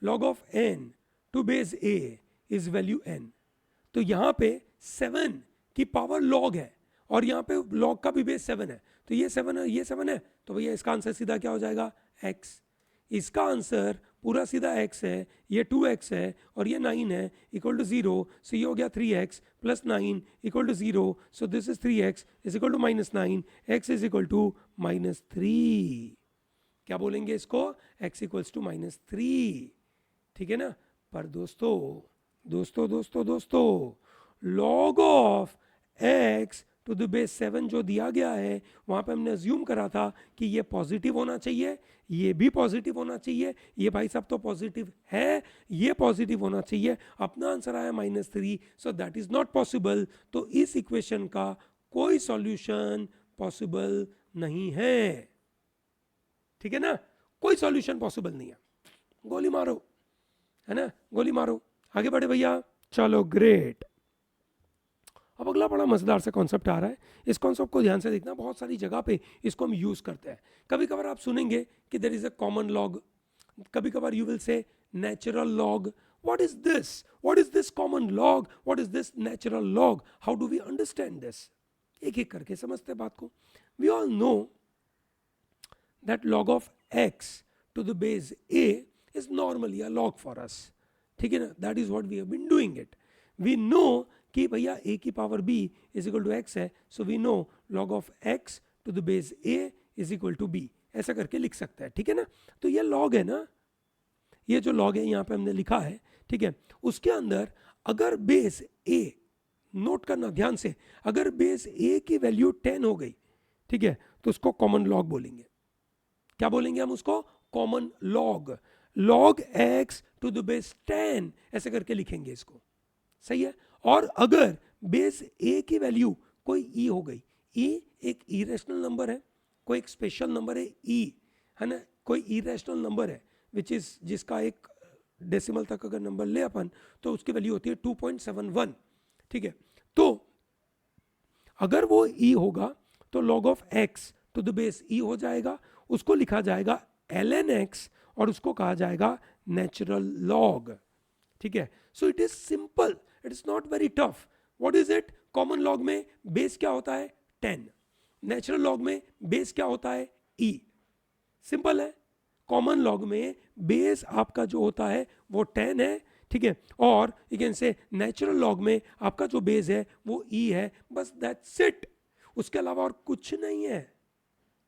Speaker 1: log of n to base a is value n. तो यहां पे 7 की पावर log है और यहां पे log का भी बेस 7 है, तो ये 7 है, ये 7 है, तो भैया इसका आंसर सीधा क्या हो जाएगा? x. इसका आंसर पूरा सीधा x है, ये 2x है और ये 9 है, इक्वल टू 0. सो ये हो गया 3x plus 9 equal to 0. So this is 3x is equal to minus 9, x is equal to minus 3. क्या बोलेंगे इसको? x equals to minus 3. ठीक है ना, पर दोस्तों दोस्तों दोस्तों दोस्तों log of x to the base 7 जो दिया गया है, वहां पे हमने अज्यूम करा था कि ये पॉजिटिव होना चाहिए, ये भी पॉजिटिव होना चाहिए, ये भाई साहब तो पॉजिटिव है, ये पॉजिटिव होना चाहिए. अपना आंसर आया minus 3, so that is not possible. तो इस इक्वेशन का कोई सॉल्यूशन पॉसिबल नहीं है. ठीक है ना, कोई सॉल्यूशन पॉसिबल नहीं है. गोली मारो, है ना, गोली मारो, आगे बढ़े भैया. चलो ग्रेट. अब अगला बड़ा मजेदार सा कॉन्सेप्ट आ रहा है. इस कॉन्सेप्ट को ध्यान से देखना, बहुत सारी जगह पे इसको हम यूज करते हैं. कभी कभार आप सुनेंगे कि there is a common log, कभी कभार you will say natural log. What is this? What is this common log? What is this natural log? How do we understand this? एक एक करके समझते हैं बात को. We all know that log of x to the base a is normally a log for us. ठीक है ना, that is what we have been doing it. We know कि भैया a की power b is equal to x है, so we know log of x to the base a is equal to b. ऐसा करके लिख सकते हैं. ठीक है ना, तो ये log है ना, ये जो log है यहाँ पे हमने लिखा है. ठीक है, उसके अंदर अगर बेस a, नोट करना ध्यान से, अगर बेस a की वैल्यू 10 हो गई, ठीक है, तो उसको कॉमन लॉग बोलेंगे. क्या बोलेंगे हम उसको? Common log. log x to the base 10 ऐसे करके लिखेंगे इसको. सही है. और अगर बेस a की वैल्यू कोई e हो गई, e एक इरेशनल नंबर है, कोई एक स्पेशल नंबर है e, है ना, कोई इरेशनल नंबर है विच इज, जिसका एक डेसिमल तक अगर नंबर ले अपन तो उसकी वैल्यू होती है 2.71. ठीक है, तो अगर वो e होगा तो log of x to the base e हो जाएगा, उसको लिखा जाएगा ln x और उसको कहा जाएगा नेचुरल लॉग. ठीक है, सो it is simple, it is not very tough. What is it? Common log में बेस क्या होता है? 10. नेचुरल लॉग में बेस क्या होता है? e. सिंपल है. कॉमन लॉग में बेस आपका जो होता है वो 10 है. ठीक है, और यू कैन से नेचुरल लॉग में आपका जो बेस है वो e है. बस दैट्स इट, उसके अलावा और कुछ नहीं है.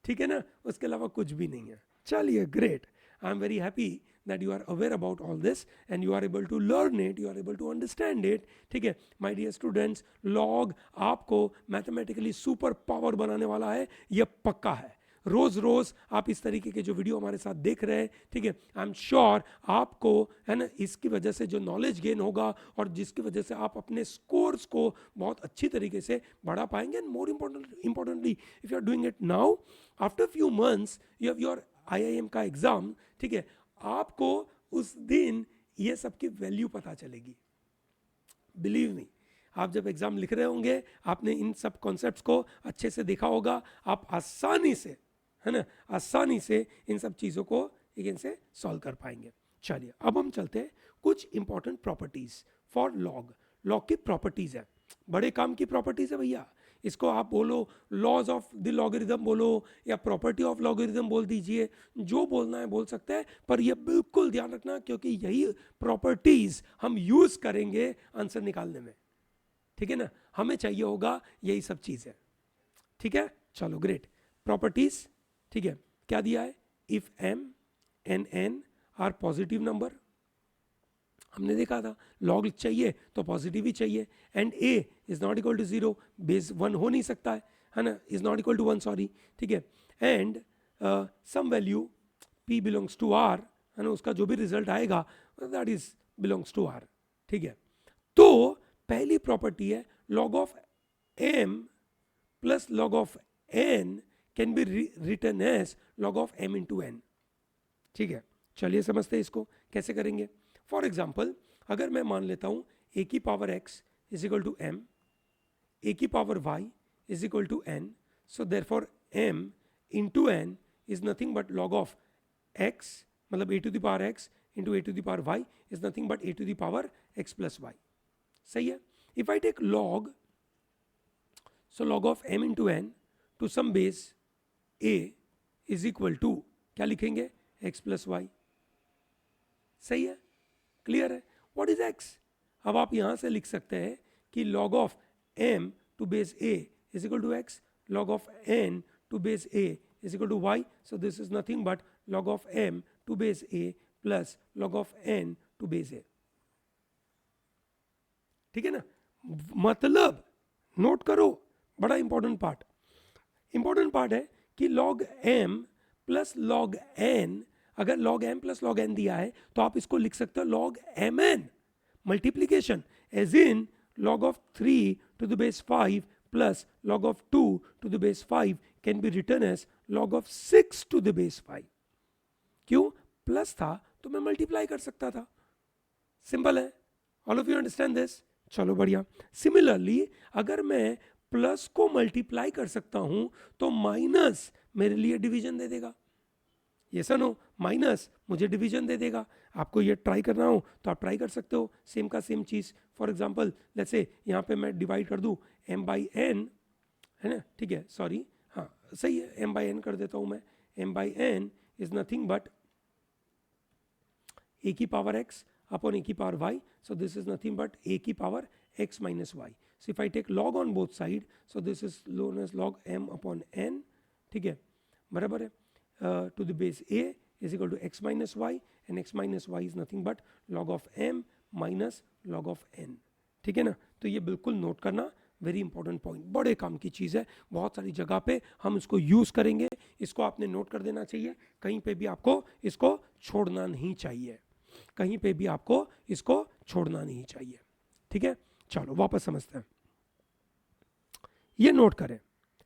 Speaker 1: ठीक है ना, उसके अलावा कुछ भी नहीं है. चलिए, great. I am very happy that you are aware about all this and you are able to learn it, you are able to understand it. ठीक है, my dear students, log आपको मैथमेटिकली सुपर पावर बनाने वाला है, ये पक्का है. रोज रोज आप इस तरीके के जो वीडियो हमारे साथ देख रहे हैं, ठीक है, आई एम श्योर आपको, है ना, इसकी वजह से जो नॉलेज गेन होगा और जिसकी वजह से आप अपने स्कोर्स को बहुत अच्छी तरीके से बढ़ा पाएंगे. And more importantly, if you are doing it now, after few months you have your IIM का एग्जाम. ठीक है, आपको उस दिन ये सब की वैल्यू पता चलेगी. बिलीव मी, आप जब एग्जाम लिख रहे होंगे, आपने इन सब कॉन्सेप्ट्स को अच्छे से देखा होगा, आप आसानी से, है ना, आसानी से इन सब चीज़ों को इनसे सॉल्व कर पाएंगे. चलिए, अब हम चलते हैं कुछ important properties for log. Log की प्रॉपर्टीज है, बड़े काम की प्रॉपर्टीज है भैया. इसको आप बोलो लॉज ऑफ द लॉगरिथम बोलो या प्रॉपर्टी ऑफ लॉगरिथम बोल दीजिए, जो बोलना है बोल सकते हैं, पर ये बिल्कुल ध्यान रखना क्योंकि यही प्रॉपर्टीज हम यूज करेंगे आंसर निकालने में. ठीक है ना, हमें चाहिए होगा यही सब चीजें. ठीक है, चलो ग्रेट. प्रॉपर्टीज, ठीक है, क्या दिया है? If m and n are positive number, हमने देखा था लॉग चाहिए तो पॉजिटिव ही चाहिए. And a is not equal to 0, base 1 हो नहीं सकता है ना, is not equal to 1, sorry. ठीक है, and some value p belongs to r, है ना, उसका जो भी रिजल्ट आएगा that is belongs to r. ठीक है, तो पहली प्रॉपर्टी है log of m plus log of n can be written as log of m into n. ठीक है, चलिए समझते हैं इसको कैसे करेंगे. फॉर एग्जाम्पल, अगर मैं मान लेता हूं a की power x is equal to m, a की power y is equal to n, so therefore m into n is nothing but log of x, मतलब a to the power x into a to the power y is nothing but a to the power x plus y. सही है. If I take log, so log of m into n to some base a is equal to, क्या लिखेंगे? x plus y. सही है, क्लियर है. What is x? अब आप यहां से लिख सकते हैं कि log of m to base a is equal to x, log of n to base a is equal to y, so this is nothing but log of m to base a plus log of n to base a. ठीक है ना, मतलब नोट करो, बड़ा इंपॉर्टेंट पार्ट है कि log m plus log n, अगर log m plus log n दिया है तो आप इसको लिख सकते हो log mn multiplication, as in log of 3 to the base 5 plus log of 2 to the base 5 can be written as log of 6 to the base 5. क्यों? प्लस था तो मैं मल्टीप्लाई कर सकता था. सिंपल है. All of you understand this? चलो बढ़िया. सिमिलरली, अगर मैं प्लस को मल्टीप्लाई कर सकता हूं तो माइनस मेरे लिए डिवीजन दे देगा. ये सनो, माइनस मुझे डिवीजन दे देगा. आपको ये ट्राई करना हो तो आप ट्राई कर सकते हो, सेम का सेम चीज. फॉर एग्जांपल, लेट्स से यहाँ पे मैं डिवाइड कर दूं m बाई n, है ना, ठीक है, सॉरी, हाँ सही है, m बाई n कर देता हूँ मैं, m by n is nothing but a की पावर x upon a की power y, so this is nothing but a की power x minus y. So if I take log on both side, so this is known as log m upon n, ठीक है, बराबर है, to the base a is equal to x minus y, and x minus y is nothing but log of m minus log of n, ठीक है ना. तो ये बिल्कुल नोट करना, वेरी इंपॉर्टेंट पॉइंट, बड़े काम की चीज़ है, बहुत सारी जगह पे हम इसको यूज़ करेंगे, इसको आपने नोट कर देना चाहिए, कहीं पे भी आपको इसको छोड़ना नहीं चाहिए, कहीं पे भी आपको इसको छोड़ना नहीं चाहिए, ठीक है. चलो वापस समझते हैं, ये नोट करें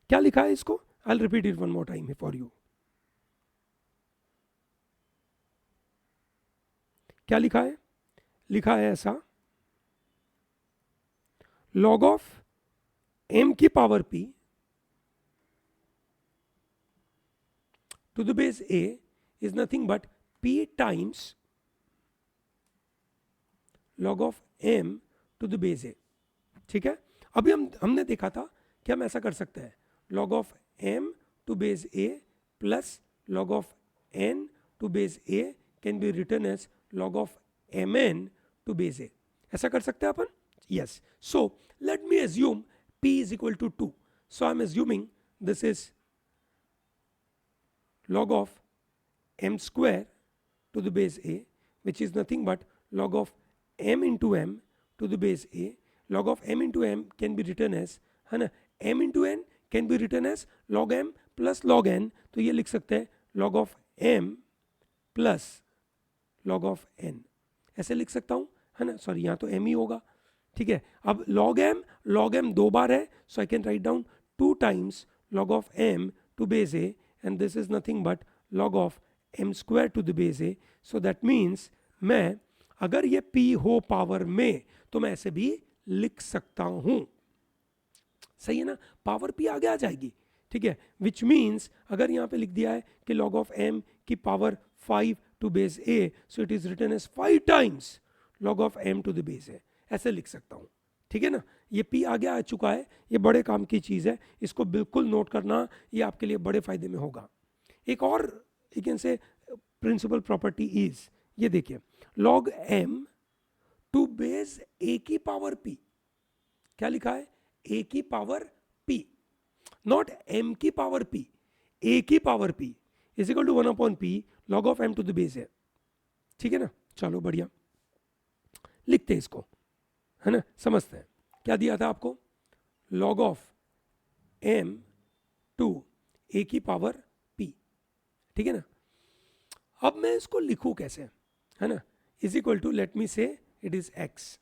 Speaker 1: क्या लिखा है इसको, I will repeat it one more time for you. क्या लिखा है, लिखा है ऐसा, log ऑफ m की power p to the base a is nothing but p times log of m to the base a, ठीक है. अभी हमने देखा था कि हम ऐसा कर सकते हैं, log of m to base a plus log of n to base a can be written as log of mn to base a, ऐसा कर सकते हैं अपन. Yes. So let me assume p is equal to 2. So I'm assuming this is log of m square to the base a, which is nothing but log of m into m to the base a. Log of m into m can be written as, है ना, m into n can be written as log m plus log n. तो ये लिख सकते हैं log of m plus log of n, ऐसे लिख सकता हूँ, है ना, सॉरी यहाँ तो m ही होगा, ठीक है. अब log m दो बार है, so I can write down 2 times log of m to base a, and this is nothing but log of m square to the base a. So that means मैं अगर ये p हो पावर में तो मैं ऐसे भी लिख सकता हूं, सही है ना, पावर p आगे आ जाएगी, ठीक है. विच मीन्स अगर यहाँ पे लिख दिया है कि log ऑफ m की power 5 to base a, so it is written as 5 times log of m to the base a, ऐसे लिख सकता हूं, ठीक है ना. ये p आगे आ चुका है, ये बड़े काम की चीज़ है, इसको बिल्कुल नोट करना, ये आपके लिए बड़े फायदे में होगा. एक और you can say principal property is, ये देखिए, log m to base a की पावर p, क्या लिखा है, a की पावर p, नॉट m की पावर p, a की power p is equal to 1 upon p log of m to the base है, ठीक है ना. चलो बढ़िया, लिखते हैं इसको, है ना, समझते हैं. क्या दिया था आपको, log of m to a की पावर p, ठीक है ना. अब मैं इसको लिखूं कैसे, है ना, is equal to, let me say it is x,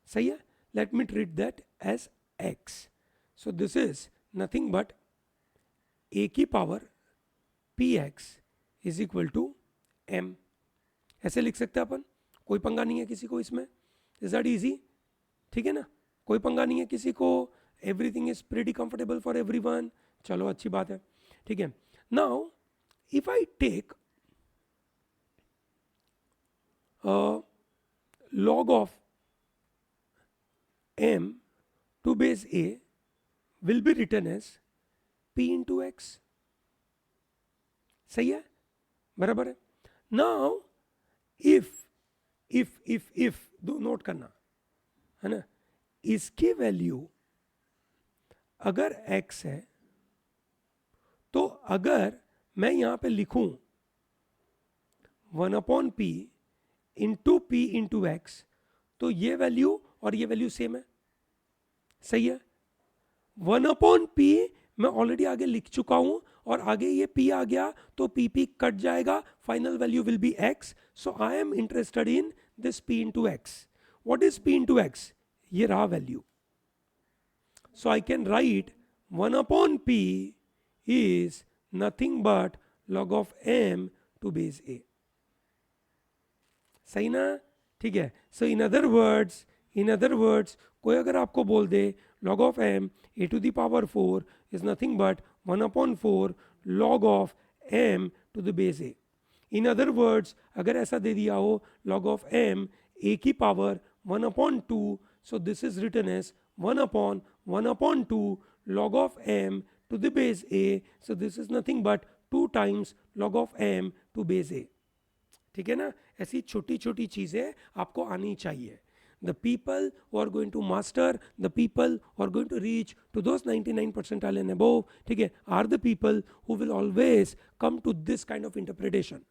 Speaker 1: सही है, let me treat that as x. So this is nothing but a की power px is equal to m, ऐसे लिख सकते हैं अपन, कोई पंगा नहीं है किसी को इसमें, इज दैट इजी, ठीक है ना, कोई पंगा नहीं है किसी को, everything is pretty comfortable for everyone. चलो अच्छी बात है, ठीक है. Now if I take log of m to base a will be written as p into x, सही है, बराबर है. नाउ इफ दो नोट करना, है ना, इसकी वैल्यू अगर x है, तो अगर मैं यहां पे लिखूं 1 upon p into p into x, तो ये वैल्यू और ये वैल्यू सेम है, सही है. 1 अपॉन p मैं ऑलरेडी आगे लिख चुका हूं, और आगे ये p आ गया तो p कट जाएगा, final value will be x. So I am interested in this p into x. What is p into x, ये रहा value. So I can write 1 upon p is nothing but log of m to base a, सही ना, ठीक है. सो इन अदर वर्ड्स कोई अगर आपको बोल दे log of m a to the power 4 is nothing but 1 upon 4 log of m to the base a. In other words अगर ऐसा दे दिया हो log ऑफ m a की power 1 upon 2, so this is written as 1 upon 2 log of m to the base a, so this is nothing but 2 times log of m to base a. ठीक है ना, ऐसी छोटी छोटी चीजें आपको आनी चाहिए. The people who are going to master, the people who are going to reach to those 99 percentile and above, ठीक है, are the people who will always come to this kind of interpretation.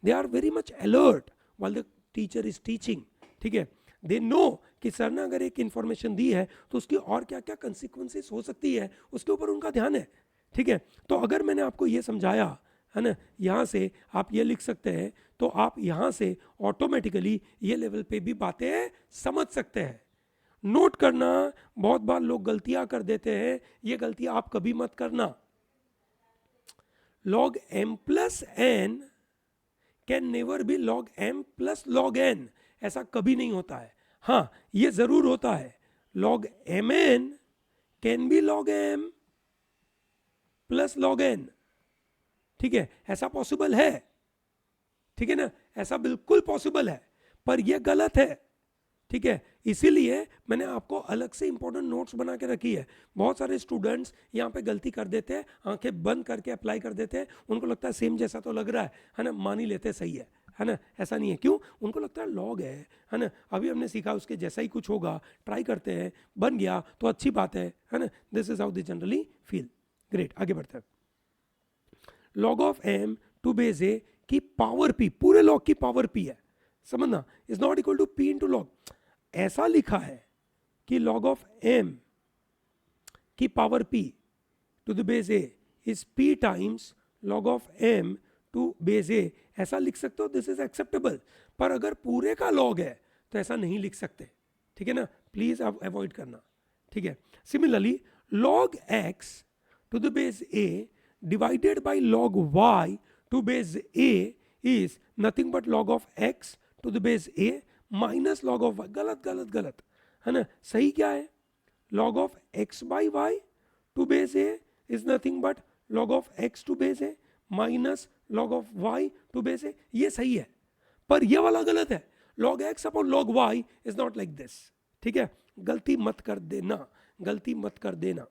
Speaker 1: They are very much alert while the teacher is teaching. ठीक है, they know कि सर ने अगर एक इंफॉर्मेशन दी है तो उसकी और क्या क्या कंसिक्वेंसेस हो सकती है, उसके ऊपर उनका ध्यान है. ठीक है, तो अगर मैंने आपको ये समझाया है ना, यहाँ से आप ये लिख सकते हैं, तो आप यहाँ से ऑटोमेटिकली ये लेवल पे भी बातें समझ सकते हैं. नोट करना, बहुत बार लोग गलतियां कर देते हैं, ये गलती आप कभी मत करना. log m plus n can never B log m plus log n, ऐसा कभी नहीं होता है. हाँ, ये जरूर होता है, log mn can be log m plus log n. ठीक है, ऐसा पॉसिबल है. ठीक है ना, ऐसा बिल्कुल पॉसिबल है, पर यह गलत है. ठीक है, इसीलिए मैंने आपको अलग से इंपॉर्टेंट नोट्स बना के रखी है. बहुत सारे स्टूडेंट्स यहाँ पे गलती कर देते हैं, आंखें बंद करके अप्लाई कर देते हैं. उनको लगता है सेम जैसा तो लग रहा है ना, मान ही लेते सही है ना. ऐसा नहीं है. क्यों? उनको लगता है लॉग है ना, अभी हमने सीखा उसके जैसा ही कुछ होगा, ट्राई करते हैं, बन गया तो अच्छी बात है ना. This is how they generally feel. Great, आगे बढ़ते हैं. log of m to base a की पावर p, पूरे log की पावर p है, समझना, is not equal to p into log. ऐसा लिखा है कि log of m की power p to the base a is p times log of m to base a, ऐसा लिख सकते हो. This is acceptable. पर अगर पूरे का log है तो ऐसा नहीं लिख सकते. ठीक है ना, प्लीज आप अवॉइड करना. ठीक है, similarly log x to the base a divided by log y to base a is nothing but log of x to the base a minus log of y. गलत गलत गलत है ना. सही क्या है? log of x by y to base a is nothing but log of x to base a minus log of y to base a. ये सही है, पर ये वाला गलत है. log x upon log y is not like this. ठीक है, गलती मत कर देना, गलती मत कर देना.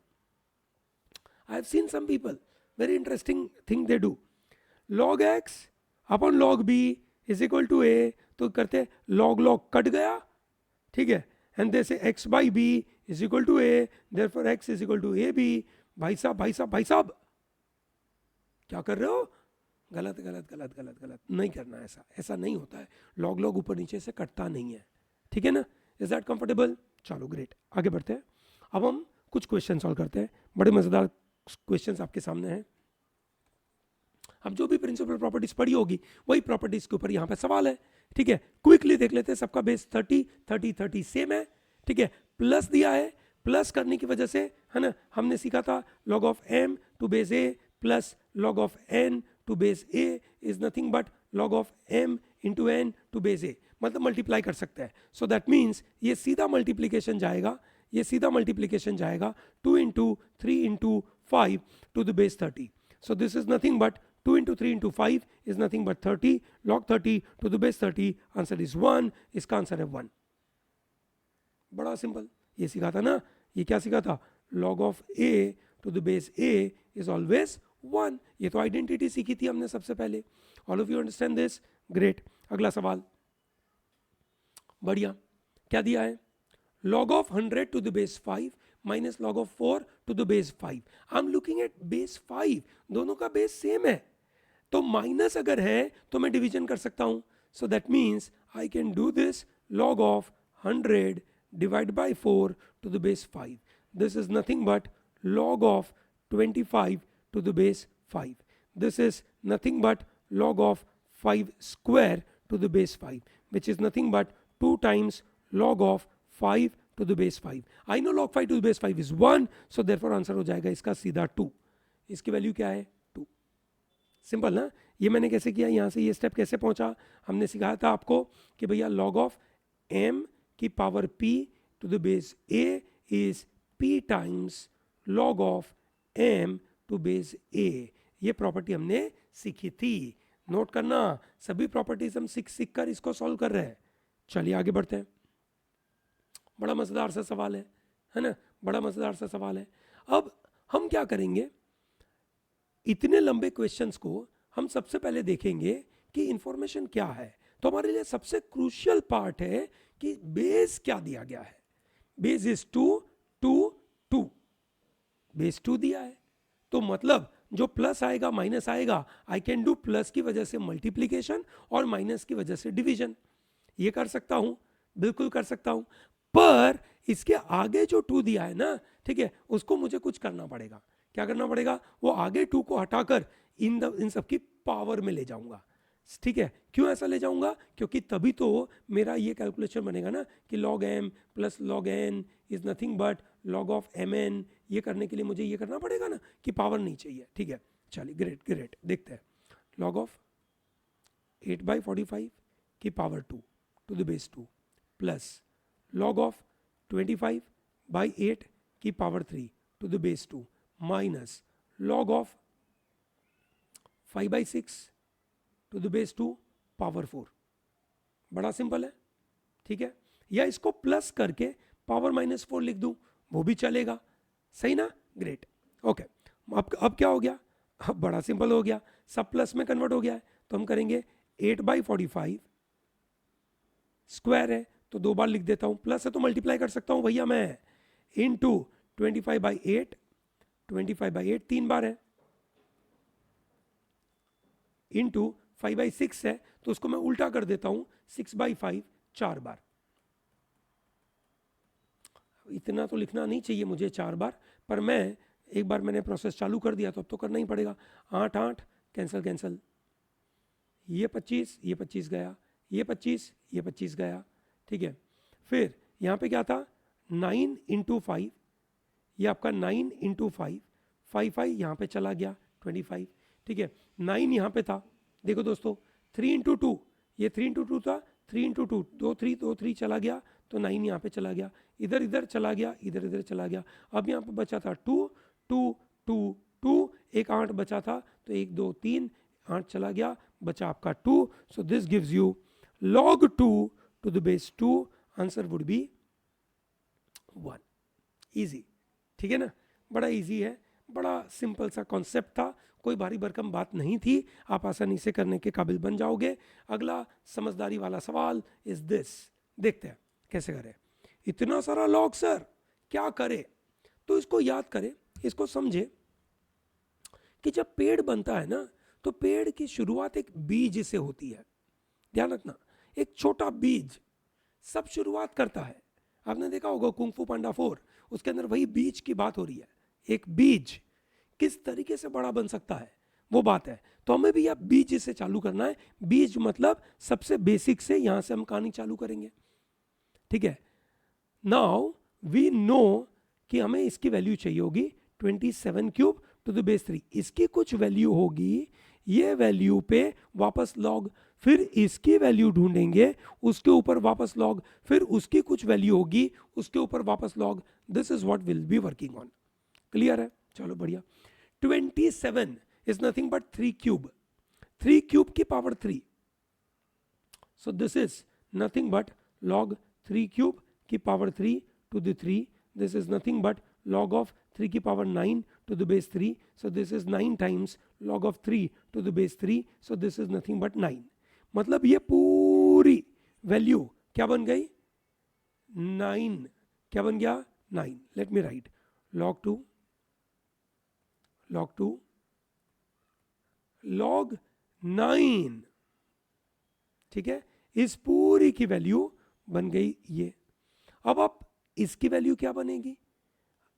Speaker 1: I have seen some people, very interesting thing they do. log x upon log b is equal to a, तो करते log log कट गया. ठीक है, and they say x by b is equal to a, therefore x is equal to ab. भाई साहब भाई साहब भाई साहब, क्या कर रहे हो? गलत गलत गलत गलत गलत, नहीं करना ऐसा, ऐसा नहीं होता है. log log ऊपर नीचे से कटता नहीं है. ठीक है ना, इज दैट कंफर्टेबल? चलो ग्रेट, आगे बढ़ते हैं. अब हम कुछ क्वेश्चन सॉल्व करते हैं. बड़े मजेदार क्वेश्चंस आपके सामने हैं. अब जो भी प्रिंसिपल प्रॉपर्टीज पढ़ी होगी वही प्रॉपर्टीज के ऊपर यहाँ पे सवाल है. ठीक है, क्विकली देख लेते हैं. सबका बेस 30 30 30 सेम है. ठीक है, प्लस दिया है, प्लस करने की वजह से है ना, हमने सीखा था log of m to base a plus log of n to base a is nothing but log of m into n to base a, मतलब मल्टीप्लाई कर सकते हैं. सो दैट मीन्स ये सीधा मल्टीप्लीकेशन जाएगा, ये सीधा मल्टीप्लीकेशन जाएगा 2 into 3 into 5 to the base 30. So this is nothing but 2 into 3 into 5 is nothing but 30. Log 30 to the base 30, answer is 1. इसका आंसर है 1. बड़ा सिंपल. ये सीखा था ना, ये क्या सीखा था? log of a to the base a is always 1. ये तो आइडेंटिटी सीखी थी हमने सबसे पहले. All of you understand this? Great. अगला सवाल, बढ़िया. क्या दिया है? log of 100 to the base 5 minus log of 4 to the base 5. I'm looking at base 5, दोनों का बेस सेम है, तो माइनस अगर है तो मैं डिवीजन कर सकता हूं. सो that means I can do this log of 100 divide by 4 to the base 5. This is nothing but log of 25 to the base 5. This is nothing but log of 5 square to the base 5, which is nothing but 2 times log of 5 to the base 5. I know log 5 to the base 5 is 1, so therefore answer हो जाएगा इसका सीधा 2. इसकी वैल्यू क्या है? 2. सिंपल ना. ये मैंने कैसे किया, यहाँ से ये स्टेप कैसे पहुंचा? हमने सिखाया था आपको कि भैया log of m की power p to the base a is p times log of m to base a. ये प्रॉपर्टी हमने सीखी थी. नोट करना, सभी प्रॉपर्टीज हम सीख कर इसको सॉल्व कर रहे हैं. चलिए आगे बढ़ते हैं. बड़ा मजेदार सा सवाल है ना, बड़ा मजेदार सा सवाल है. अब हम क्या करेंगे, इतने लंबे क्वेश्चंस को हम सबसे पहले देखेंगे कि इंफॉर्मेशन क्या है। तो हमारे लिए सबसे क्रूशियल पार्ट है कि बेस क्या दिया गया है। बेस इज 2 2 2, बेस 2 दिया है, तो मतलब जो प्लस आएगा माइनस आएगा, आई कैन डू प्लस की वजह से मल्टीप्लीकेशन और माइनस की वजह से डिवीजन, ये कर सकता हूं, बिल्कुल कर सकता हूं। पर इसके आगे जो 2 दिया है ना, ठीक है, उसको मुझे कुछ करना पड़ेगा। क्या करना पड़ेगा, वो आगे 2 को हटाकर इन सब की पावर में ले जाऊंगा। ठीक है, क्यों ऐसा ले जाऊंगा, क्योंकि तभी तो मेरा ये कैलकुलेशन बनेगा ना कि log m plus log n is nothing but log of mn। ये करने के लिए मुझे ये करना पड़ेगा ना कि पावर नहीं चाहिए। ठीक है, चलिए ग्रेट ग्रेट, देखते हैं। log ऑफ 8/45 की power 2 to the base 2 plus log of 25/8 की power 3 to the base 2 minus log of 5/6 to the base 2 power 4। बड़ा सिंपल है, ठीक है। या इसको प्लस करके पावर -4 लिख दूं, वो भी चलेगा, सही ना, ग्रेट, ओके। अब क्या हो गया, अब बड़ा सिंपल हो गया, सब प्लस में कन्वर्ट हो गया है। तो हम करेंगे 8/45 स्क्वायर है तो 2 बार लिख देता हूं, प्लस है तो मल्टीप्लाई कर सकता हूं भैया मैं, इनटू 25/8, 25/8 3 बार है, इनटू 5/6 है तो उसको मैं उल्टा कर देता हूं, 6/5 4 बार। इतना तो लिखना नहीं चाहिए मुझे 4 बार, पर मैं एक बार मैंने प्रोसेस चालू कर दिया तो अब तो करना ही पड़ेगा। 8 8 कैंसिल कैंसिल, ये 25 ये 25 गया, ये 25 ये 25 गया, ठीक है। फिर यहाँ पे क्या था, 9 × 5, ये आपका 9 × 5, 5 5 यहाँ पे चला गया 25, ठीक है। 9 यहाँ पे था, देखो दोस्तों 3 × 2, ये 3 × 2 था, 3 × 2 2 3 चला गया तो 9 यहाँ पे चला गया, इधर इधर चला गया, इधर इधर चला गया। अब यहाँ पे बचा था 2 2 2 2, एक 8 बचा था तो 1 2 3 8 चला गया, बचा आपका 2। So this gives you log 2 to the base 2, answer would be 1। Easy, ठीक है ना, बड़ा इजी है, बड़ा सिंपल सा कॉन्सेप्ट था, कोई भारी भरकम बात नहीं थी, आप आसानी से करने के काबिल बन जाओगे। अगला समझदारी वाला सवाल इज दिस, देखते हैं कैसे करें। इतना सारा लॉग सर, क्या करे, तो इसको याद करें, इसको समझे कि जब पेड़ बनता है ना तो पेड़ की शुरुआत एक बीज से होती है, ध्यान रखना, एक छोटा बीज सब शुरुआत करता है। आपने देखा होगा कुंग फू पांडा 4, उसके अंदर वही बीज की बात हो रही है, एक बीज किस तरीके से बड़ा बन सकता है वो बात है। तो हमें भी यह बीज से चालू करना है, बीज मतलब सबसे बेसिक से, यहां से हम कहानी चालू करेंगे, ठीक है। नाउ वी नो कि हमें इसकी वैल्यू चाहिए होगी 27³ टू द बेस 3, इसकी कुछ वैल्यू होगी, ये वैल्यू पे वापस लॉग, फिर इसकी वैल्यू ढूंढेंगे, उसके ऊपर वापस लॉग, फिर उसकी कुछ वैल्यू होगी, उसके ऊपर वापस log. This is what will be working on, clear है, चलो बढ़िया। 27 इज नथिंग बट 3³ 3³ की power 3, so this is nothing but log 3³ की power 3 to the 3, this is nothing but log of 3 की power 9 to the base 3, so this is 9 times log of 3 to the base 3, so this is nothing but 9। मतलब ये पूरी वैल्यू क्या बन गई, 9, क्या बन गया 9। Let me right log 2 log 9, ठीक है, इस पूरी की वैल्यू बन गई ये। अब आप इसकी वैल्यू क्या बनेगी,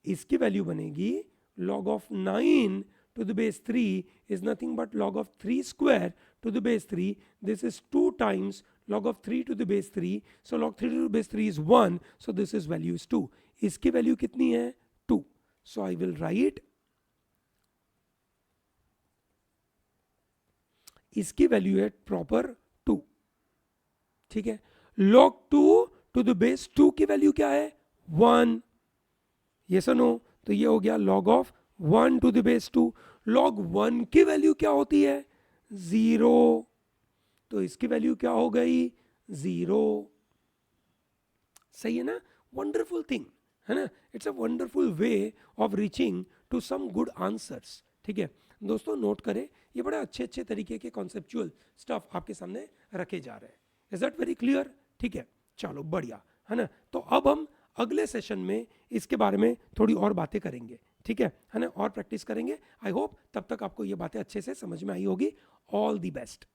Speaker 1: इसकी वैल्यू बनेगी log of 9 to the base 3 is nothing but log of 3 square to the base 3, this is 2 times log of 3 to the base 3, so log 3 to the base 3 is 1, so this is value is 2। इसकी वैल्यू कितनी है 2, so I will write इसकी वैल्यू है प्रॉपर 2, ठीक है। log 2 टू द बेस 2 की वैल्यू क्या है 1, ये सुनो, तो ये हो गया log of 1 to the base 2। log 1 की वैल्यू क्या होती है 0, तो इसकी वैल्यू क्या हो गई 0, सही है ना, वंडरफुल थिंग है ना, it's a wonderful way of reaching to some good answers. ठीक है दोस्तों, नोट करें, ये बड़े अच्छे अच्छे तरीके के कॉन्सेप्चुअल स्टफ आपके सामने रखे जा रहे हैं। Is that very clear? ठीक है, चलो बढ़िया है ना। तो अब हम अगले सेशन में इसके बारे में थोड़ी और बातें करेंगे, ठीक है ना, और प्रैक्टिस करेंगे। आई होप तब तक आपको ये बातें अच्छे से समझ में आई होगी। All the best.